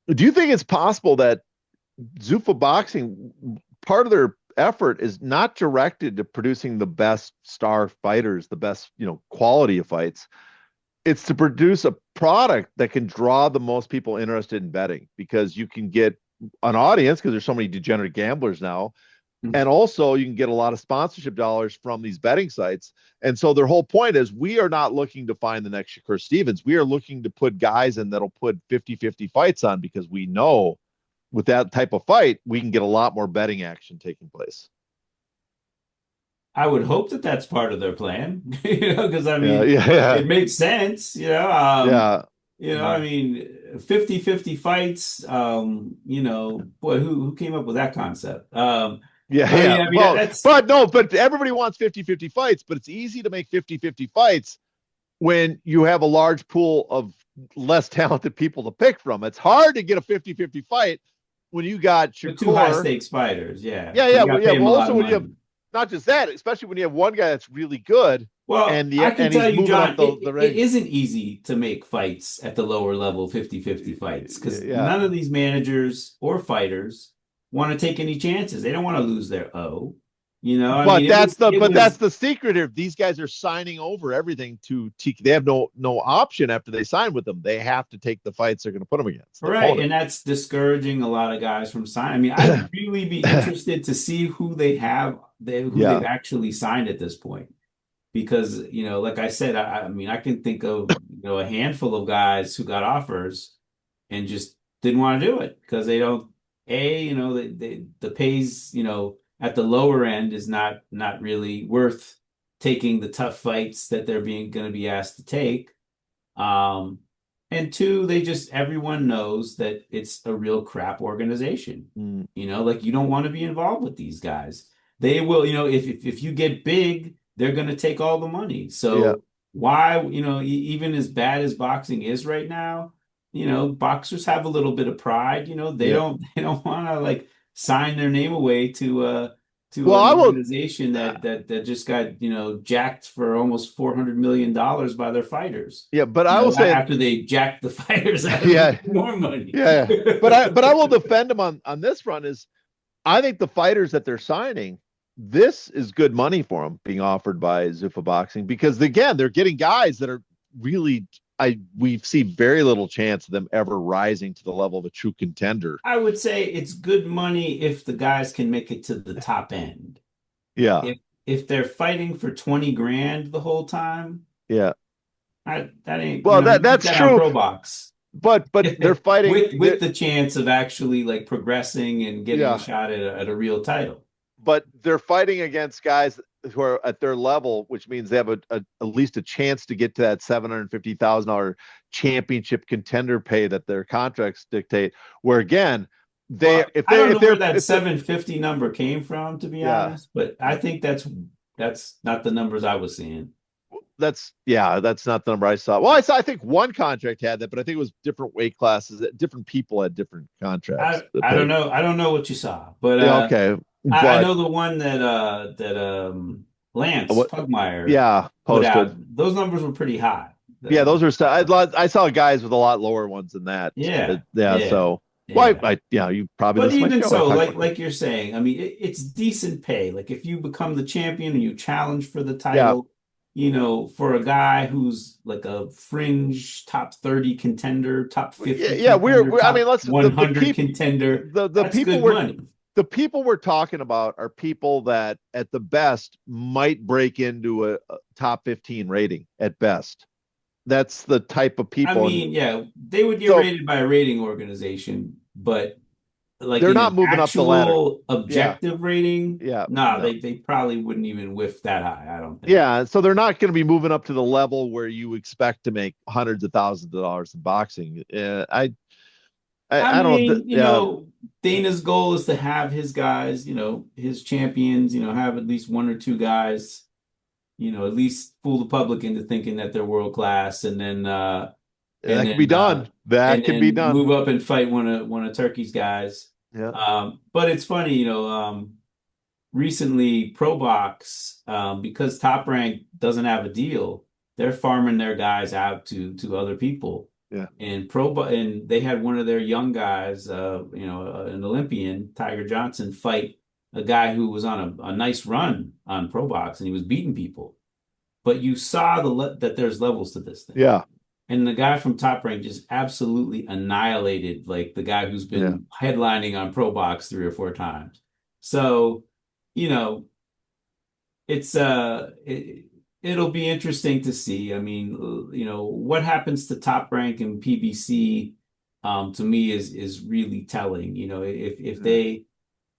Do you think it's possible that Zuffa Boxing, part of their effort is not directed to producing the best star fighters, the best, quality of fights. It's to produce a product that can draw the most people interested in betting because you can get an audience because there's so many degenerate gamblers now. And also you can get a lot of sponsorship dollars from these betting sites. And so their whole point is we are not looking to find the next Shakur Stevens. We are looking to put guys in that'll put 50-50 fights on because we know with that type of fight, we can get a lot more betting action taking place. I would hope that that's part of their plan, because I Yeah, mean, yeah, look, yeah, it makes sense, yeah. I Mhm. mean, 50-50 fights, boy, who came up with that concept? Yeah, I mean, yeah. I mean Well, that's but no, but everybody wants 50-50 fights, but it's easy to make 50-50 fights when you have a large pool of less talented people to pick from. It's hard to get a 50-50 fight when you got with two high Shakur. stakes fighters, yeah. Yeah, So yeah, you got well, to yeah. pay them Well, a lot also of when you have money. not just that, especially when you have one guy that's really good Well, and I the can and tell he's you, moving up John, the it ranks. isn't easy to make fights at the lower level 50-50 fights because Yeah, none of these managers or fighters want to take any chances. They don't want to lose their O. I mean, it But that's was the secret here. These guys are signing over everything to TK. They have no option after they sign with them. They have to take the fights they're going to put them against the right, opponent. and that's discouraging a lot of guys from signing. I mean, I'd really be interested to see who they've Yeah. actually signed at this point. Because, like I said, I mean, I can think of, a handful of guys who got offers and just didn't want to do it because they don't, the pays, at the lower end is not really worth taking the tough fights that they're being going to be asked to take. Um, and two, everyone knows that it's a real crap organization. Mm, Like you don't want to be involved with these guys. They will, if you get big, they're going to take all the money. yeah. So why, even as bad as boxing is right now, boxers have a little bit of pride. They Yeah. don't they don't want to like sign their name away to Well, an I will. organization that just got jacked for almost $400 million by their fighters. Yeah, but I will say, After they jacked the fighters out of yeah, even more money. yeah. But I will defend them on this front. Is I think the fighters that they're signing, this is good money for them being offered by Zuffa Boxing because again, they're getting guys that are really we see very little chance of them ever rising to the level of a true contender. I would say it's good money if the guys can make it to the top end. Yeah, If they're fighting for 20 grand the whole time, yeah. that ain't, Well, you put that's that on true, Pro Box. but they're fighting. With the chance of actually like progressing and getting a Yeah, shot at a real title. but they're fighting against guys who are at their level, which means they have at least a chance to get to that $750,000 championship contender pay that their contracts dictate. Where again, they Well, I don't know where that if they're 750 number came from, to be yeah, honest, but I think that's not the numbers I was seeing. that's not the number I saw. Well, I think one contract had that, but I think it was different weight classes. Different people had different contracts that I don't paid. know. I don't know what you saw, but Yeah, okay, I but know the one that Lance what? Pugmire Yeah, put out. posted. Those numbers were pretty high. Yeah, those are I saw guys with a lot lower ones than that. Yeah, Yeah, yeah, so why? yeah. Yeah, you probably But listen to my even show. I so, talk like about that. like you're saying, I mean, it's decent pay. Like if you become the champion and you challenge for the Yeah, title, for a guy who's like a fringe top 30 contender, top yeah, 50 yeah. contender, I mean, top let's the 100 people contender, the that's people good we're money. the people we're talking about are people that at the best might break into a top 15 rating at best. That's the type of I people, and mean, yeah, they would get so rated by a rating organization, but like they're in not an moving up the ladder. actual Yeah, objective rating, yeah, no, no. they probably wouldn't even whiff that high, I don't think. Yeah, so they're not going to be moving up to the level where you expect to make hundreds of thousands of dollars in boxing. I I don't. mean, Yeah, Dana's goal is to have his guys, his champions, have at least one or two guys, at least fool the public into thinking that they're world class, and then and that can be then done. That and can be then done. move up and fight one of Turkey's guys. Yeah. But it's funny, recently Pro Box, because Top Rank doesn't have a deal, they're farming their guys out to other people. Yeah. And they had one of their young guys, an Olympian, Tiger Johnson, fight a guy who was on a nice run on Pro Box and he was beating people. But you saw that there's levels to this thing. Yeah. And the guy from Top Rank just absolutely annihilated like the guy who's Yeah. been headlining on Pro Box 3 or 4 times. So, you know, it's it'll be interesting to see. I mean, what happens to Top Rank and PBC, to me is really telling. If they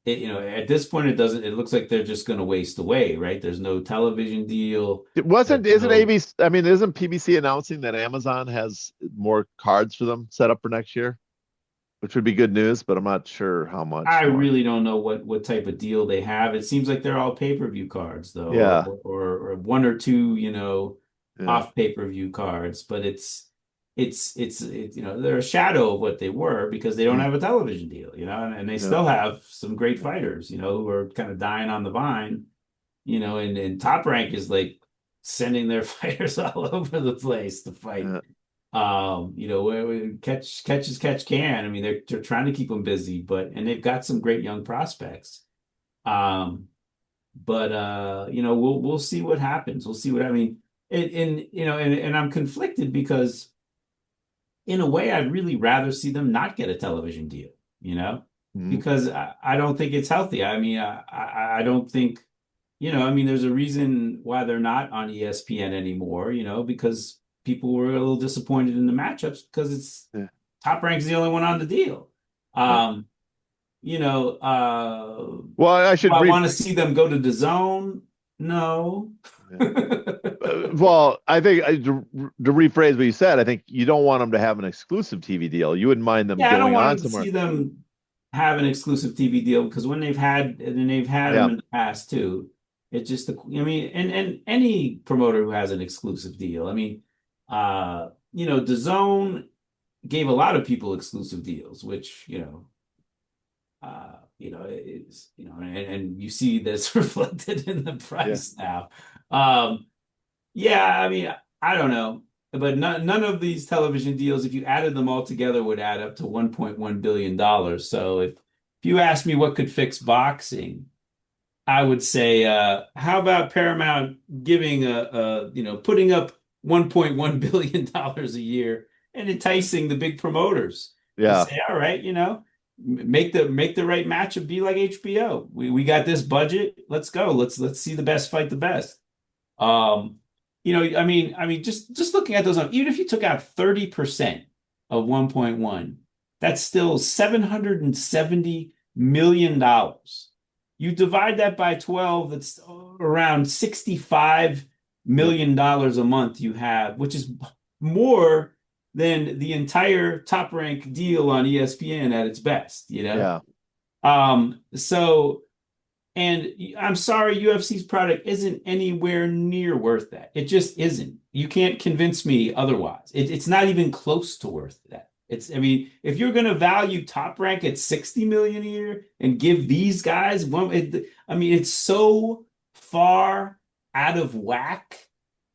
at this point it looks like they're just going to waste away, right? There's no television deal. It wasn't, There's isn't no ABC, I mean, isn't PBC announcing that Amazon has more cards for them set up for next year, which would be good news, but I'm not sure how much I more. really don't know what type of deal they have. It seems like they're all pay-per-view cards though, Yeah. or one or two, Yeah. off pay-per-view cards, but they're a shadow of what they were because they don't Mm, have a television deal, and they yeah. still have some great fighters, who are kind of dying on the vine, and Top Rank is like sending their fighters all over the place to fight. Yeah. Where catch can. I mean, they're trying to keep them busy, and they've got some great young prospects. Um, But we'll see what happens. We'll see what I mean. And I'm conflicted because in a way, I'd really rather see them not get a television deal, Mhm. because I don't think it's healthy. I mean, I don't think, I mean, there's a reason why they're not on ESPN anymore, because people were a little disappointed in the matchups because it's Yeah. Top Rank's the only one on the deal. Yeah. Um, Well, I do should I re want to see them go to the zone? No. yeah. Well, I think to rephrase what you said, I think you don't want them to have an exclusive TV deal. You wouldn't mind them Yeah, I don't going on want to somewhere. see them have an exclusive TV deal because when they've had them Yeah. in the past too, it's just I mean, and any promoter who has an exclusive deal, I mean, DAZN gave a lot of people exclusive deals, which is and you see this reflected in the Yeah. price now. Um, yeah, I mean, I don't know, but none of these television deals, if you added them all together, would add up to $1.1 billion dollars. So if you ask me what could fix boxing, I would say, how about Paramount giving putting up $1.1 billion dollars a year and enticing the big promoters to Yeah. say, all right, make the right matchup be like HBO. We got this budget. Let's go. Let's see the best fight the best. Um, I mean, just looking at those, even if you took out 30% of 1.1, that's still $770 million. You divide that by 12, that's around $65 Yep. million a month you have, which is more than the entire top rank deal on ESPN at its best. Yeah. So and I'm sorry, UFC's product isn't anywhere near worth that. It just isn't. You can't convince me otherwise. It's not even close to worth that. I mean, if you're going to value Top Rank at 60 million a year and give these guys I mean, it's so far out of whack.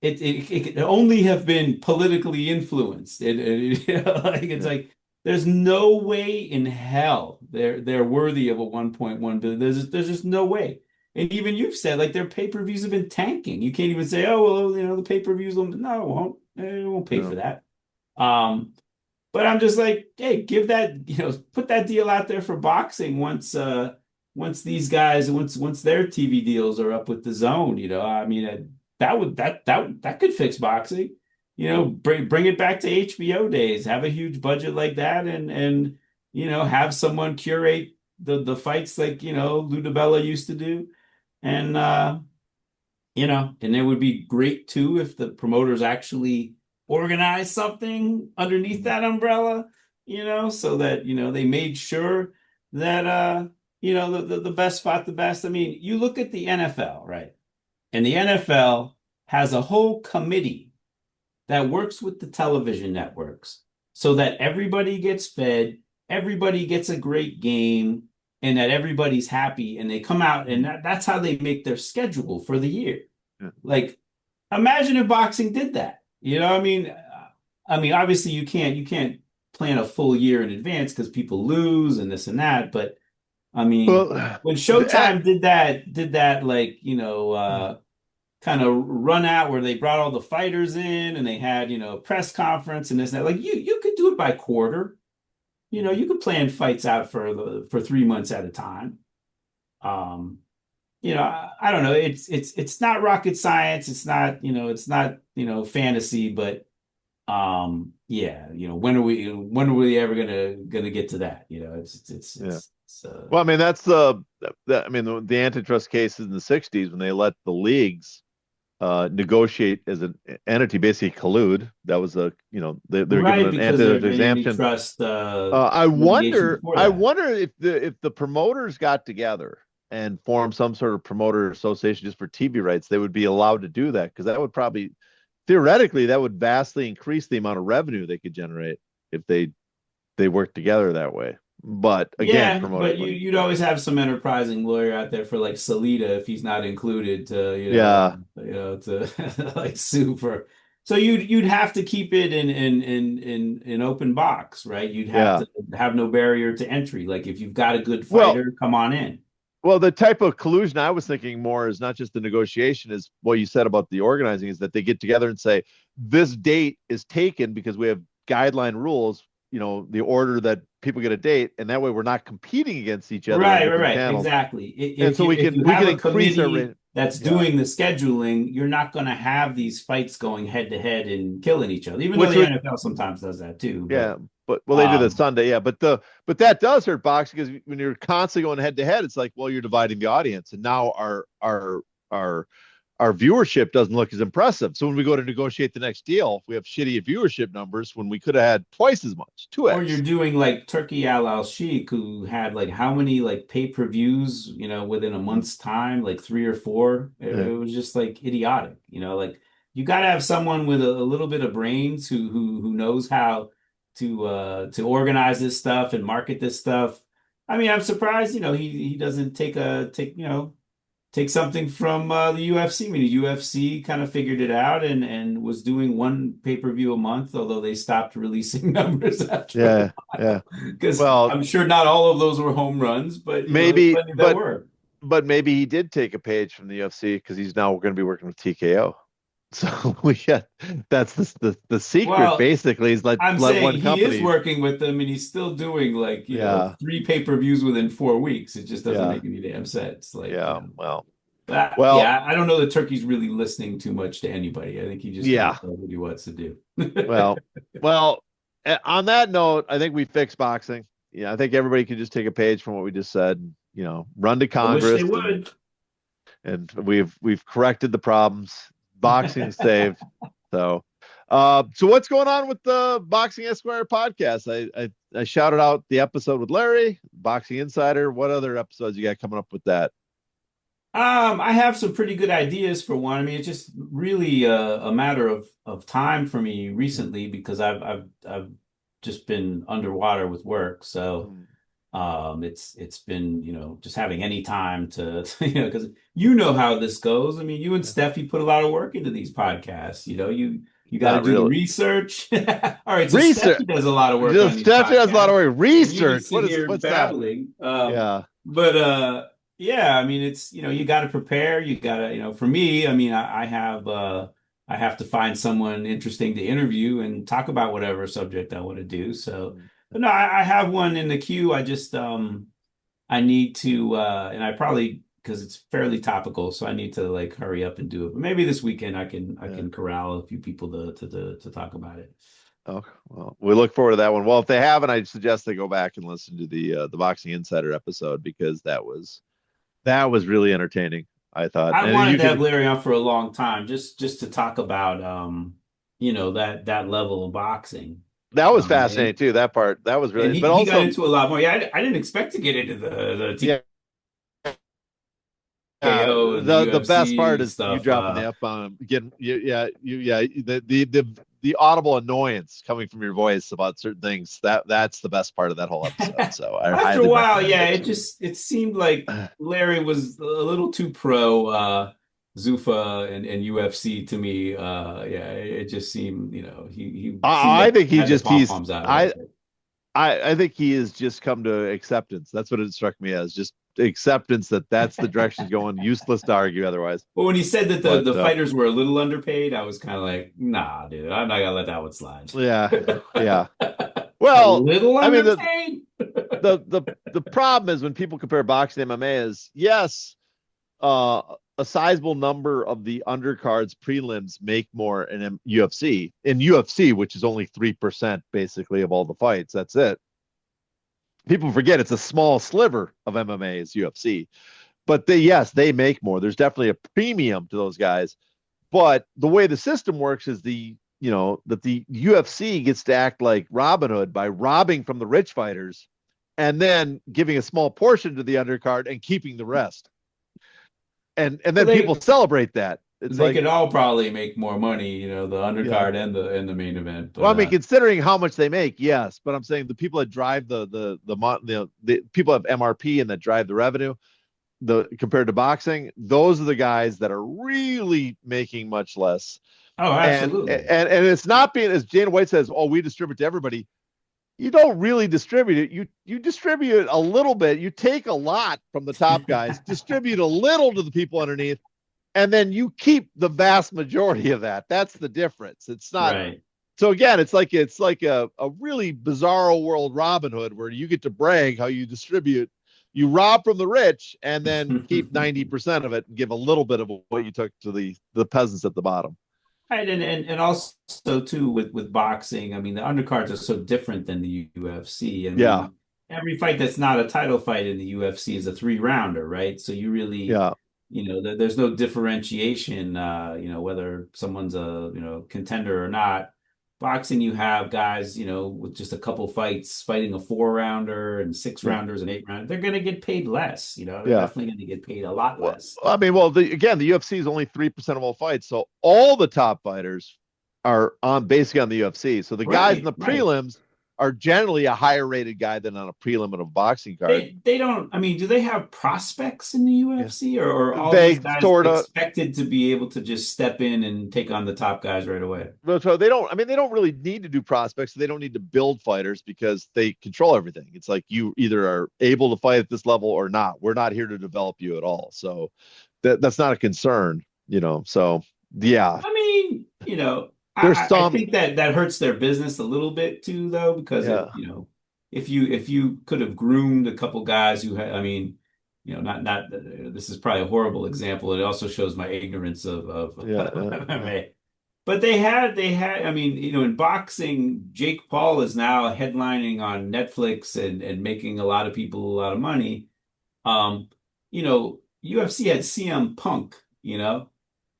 It could only have been politically influenced. It's Yeah. like there's no way in hell they're worthy of a 1.1 billion. There's just no way. And even you've said like their pay-per-views have been tanking. You can't even say, oh well, the pay-per-views will no, it won't. It won't pay for No. that. Um, but I'm just like, hey, give that, put that deal out there for boxing once these guys once their TV deals are up with the zone. I mean that could fix boxing. Bring it back to HBO days. Have a huge budget like that and have someone curate the fights like Lou DiBella used to do. And and it would be great too if the promoters actually organize something underneath Mhm. that umbrella, so that, they made sure that the best fought the best. I mean, you look at the NFL, right? And the NFL has a whole committee that works with the television networks so that everybody gets fed, everybody gets a great game, and that everybody's happy. And they come out and Mhm. that's how they make their schedule for the year. Yeah. Like, imagine if boxing did that. I mean, obviously you can't plan a full year in advance because people lose and this and that. But I mean, Well, when the, Showtime did that like, kind of run out where they brought all the fighters in and they had, press conference and this and that. Like you could do it by quarter. You could plan fights out for 3 months at a time. Um, I don't know. It's not rocket science. It's not fantasy, but yeah, when are we ever gonna get to that? yeah. It's Well, I mean, that's I mean, the antitrust cases in the 60s when they let the leagues negotiate as an entity, basically collude. That was they're given right an because there antitrust had been exemption. antitrust I litigation wonder, before I that. wonder if the promoters got together and formed some sort of promoter association just for TV rights, they would be allowed to do that because that would probably theoretically that would vastly increase the amount of revenue they could generate if they worked together that way. But again, Yeah, promoter but money. you'd always have some enterprising lawyer out there for like Salida if he's not included to Yeah, to like sue for. So you'd have to keep it in open box, right? You'd have yeah. to have no barrier to entry. Like if you've got a good Well, fighter, come on in. Well, the type of collusion I was thinking more is not just the negotiation, is what you said about the organizing, is that they get together and say, this date is taken because we have guideline rules, the order that people get a date, and that way we're not competing against each other on different Right. channels. Exactly. And If so you we if can you we have can a increase our committee rate. that's Yeah. doing the scheduling, you're not going to have these fights going head to head and killing each other. Even though Which the would NFL sometimes does that too. Yeah, But but well, they do the um, Sunday, yeah, but that does hurt boxing because when you're constantly going head to head, it's like, well, you're dividing the audience, and now our our viewership doesn't look as impressive. So when we go to negotiate the next deal, we have shitty viewership numbers when we could have had twice as much, two or you're x. doing like Turkey Al Sheikh, who had like how many like pay-per-views, within a Mm. month's time, like three or four. Yeah, It was just like idiotic, like you got to have someone with a little bit of brains who knows how to organize this stuff and market this stuff. I mean, I'm surprised, he doesn't take something from the UFC. I mean, the UFC kind of figured it out and was doing one pay-per-view a month, although they stopped releasing numbers after a yeah, yeah. while. Because Well, I'm sure not all of those were home runs, but there's maybe, plenty that but were. maybe he did take a page from the UFC because he's now going to be working with TKO. So we got that's the secret Well, basically is I'm let saying one he is company. working with them and he's still doing like, Yeah, three pay-per-views within 4 weeks. It just doesn't yeah, make any damn sense. Like, yeah. Well, yeah, well, I don't know that Turkey's really listening too much to anybody. I think he just kind of yeah. does what he wants to do. Well, well. On that note, I think we fixed boxing. Yeah, I think everybody could just take a page from what we just said. Run to I wish they Congress, and would. we've corrected the problems. Boxing saved. So, so what's going on with the Boxing Esquire podcast? I shouted out the episode with Larry, Boxing Insider. What other episodes you got coming up with that? I have some pretty good ideas for one. I mean, it's just really a matter of time for me recently because I've just been underwater with work. So Mm. it's been, just having any time to, because how this goes. I mean, you and Steffi put a lot of work into these podcasts. You got to Not do the really. research. All right, so Research. Steffi does a lot of work on Just these Stephanie has a lot of podcasts, work. and you Research. just sit here What's that? babbling. Yeah. But yeah, I mean, it's, you got to prepare. You got to, for me, I mean, I have to find someone interesting to interview and talk about whatever subject I want to do. So, but no, I have one in the queue. I just I need to and I probably, because it's fairly topical, so I need to like hurry up and do it. But maybe this weekend I Yeah. can corral a few people to talk about it. Oh, well, we look forward to that one. Well, if they haven't, I suggest they go back and listen to the Boxing Insider episode because that was really entertaining, I thought. I And wanted you to have can Larry on for a long time, just to talk about that level of boxing. that was Um, fascinating and too. That part that was and really, but he got also into a lot more. Yeah, I didn't expect to get into the yeah, TKO and the the best part UFC is you stuff. dropping the F bomb, getting yeah, the audible annoyance coming from your voice about certain things. That's the best part of that whole episode. So I After a highly while, recommend yeah, it. it seemed like Larry was a little too pro Zuffa and UFC to me. Yeah, it just seemed, he seemed I like think had the pom poms out a little bit. I think he has just come to acceptance. That's what it struck me as, just acceptance that that's the direction he's going. Useless to argue otherwise. But when he said that the But the fighters were a little underpaid, I was kind of like, nah, dude, I'm not gonna let that one slide. yeah, yeah. A Well, little I mean underpaid? the problem is when people compare boxing to MMA is yes, uh, a sizable number of the undercards prelims make more in UFC. In UFC, which is only 3% basically of all the fights. That's it. People forget it's a small sliver of MMA is UFC. But yes, they make more. There's definitely a premium to those guys. But the way the system works is that the UFC gets to act like Robin Hood by robbing from the rich fighters and then giving a small portion to the undercard and keeping the rest. And Well, then people celebrate that. It's they like, could all probably make more money, the yeah. undercard and the main event. Well, But I mean, considering how much they make, yes. But I'm saying the people that drive the people have MRP and that drive the revenue, the compared to boxing, those are the guys that are really making much less. oh, And absolutely. and it's not being, as Jane White says, oh, we distribute to everybody. you don't really distribute it. You distribute a little bit. You take a lot from the top guys, distribute a little to the people underneath, and then you keep the vast majority of that. That's the difference. It's not. Right. So again, it's like a really bizarro world Robin Hood where you get to brag how you distribute. You rob from the rich and then keep 90% of it and give a little bit of what you took to the peasants at the bottom. Right, and also too with boxing, I mean the undercards are so different than the UFC. I Yeah, mean, every fight that's not a title fight in the UFC is a three rounder, right? So you really, yeah, there's no differentiation, whether someone's a, contender or not. Boxing, you have guys, with just a couple fights fighting a four rounder and six yeah, rounders and eight rounders. They're going to get paid less, they're yeah. definitely going to get paid a lot Well, less. I mean, well, again, the UFC is only 3% of all fights, so all the top fighters are on basically on the UFC. So the guys in Right, the right. prelims are generally a higher rated guy than on a prelim in a boxing card. They don't. I mean, do they have prospects in the Yeah, UFC, or all these they guys sort of. expected to be able to just step in and take on the top guys right away? So they don't. I mean, they don't really need to do prospects. They don't need to build fighters because they control everything. It's like you either are able to fight at this level or not. We're not here to develop you at all. So that's not a concern. So yeah, I mean, there's I some. think that hurts their business a little bit too, though, because if Yeah, if you could have groomed a couple guys who had, I mean, not this is probably a horrible example. It also shows my ignorance of yeah, yeah, MMA. But they had, I mean, in boxing, Jake Paul is now headlining on Netflix and making a lot of people a lot of money. UFC had CM Punk, no,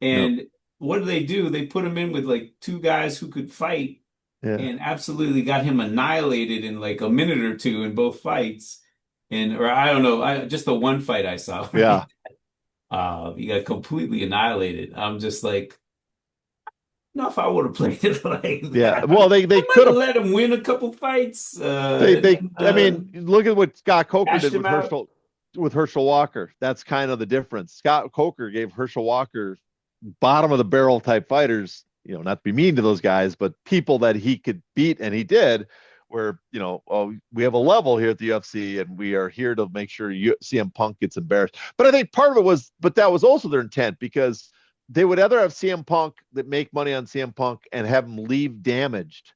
and what do? They put him in with like two guys who could fight yeah, and absolutely got him annihilated in like a minute or two in both fights. Or I don't know, just the one fight I saw, yeah, right? He got completely annihilated. I'm just like, no, if I would have played it like yeah. that, Well, they I might could have have. let him win a couple fights, and They. then I mean, look at what Scott Coker cashed did him out. with Herschel Walker. That's kind of the difference. Scott Coker gave Herschel Walker bottom of the barrel type fighters, not to be mean to those guys, but people that he could beat, and he did. Where oh, we have a level here at the UFC, and we are here to make sure CM Punk gets embarrassed. But I think part of it was, but that was also their intent because they would either have CM Punk that make money on CM Punk and have him leave damaged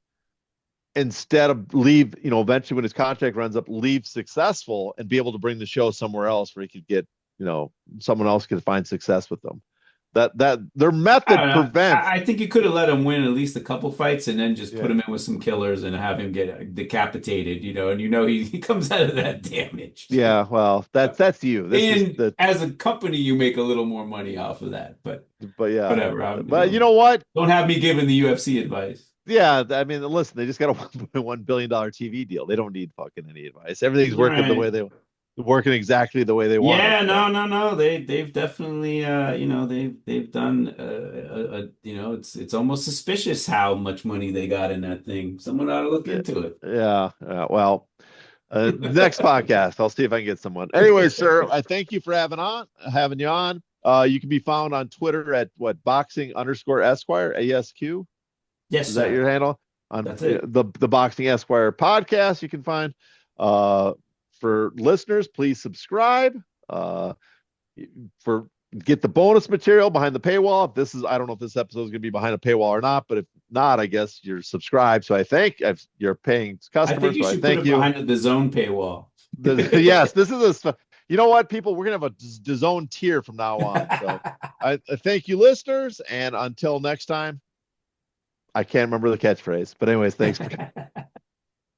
instead of leave, eventually when his contract runs up, leave successful and be able to bring the show somewhere else where he could get, someone else could find success with them. That their I don't method know. prevents. I think you could have let him win at least a couple fights and then just put Yeah. him in with some killers and have him get decapitated, and he comes out of that damaged. Yeah, well, that's you. This is And the as a company, you make a little more money off of that. But but yeah. whatever. But you know what? Don't have me giving the UFC advice. Yeah, I mean, listen, they just got a $1.1 billion TV deal. They don't need fucking any advice. Everything's All working right. working exactly the way they want it. Yeah, So no, no, no. They've definitely they've done it's almost suspicious how much money they got in that thing. Someone ought to look into it. yeah, well, next podcast, I'll see if I can get someone. Anyway, sir, I thank you for having you on. You can be found on Twitter at what boxing underscore Esquire ASQ. Yes, Is that your sir. handle? On That's it. the Boxing Esquire podcast, you can find. For listeners, please subscribe. For get the bonus material behind the paywall. If this is, I don't know if this episode is going to be behind a paywall or not, but if not, I guess you're subscribed. So I thank you're paying I customer. think you So I should put thank it you. behind the zone paywall. Yes, this is a. You know what, people? We're gonna have a zone tier from now on. So I thank you, listeners, and until next time. I can't remember the catchphrase, but anyways, thanks for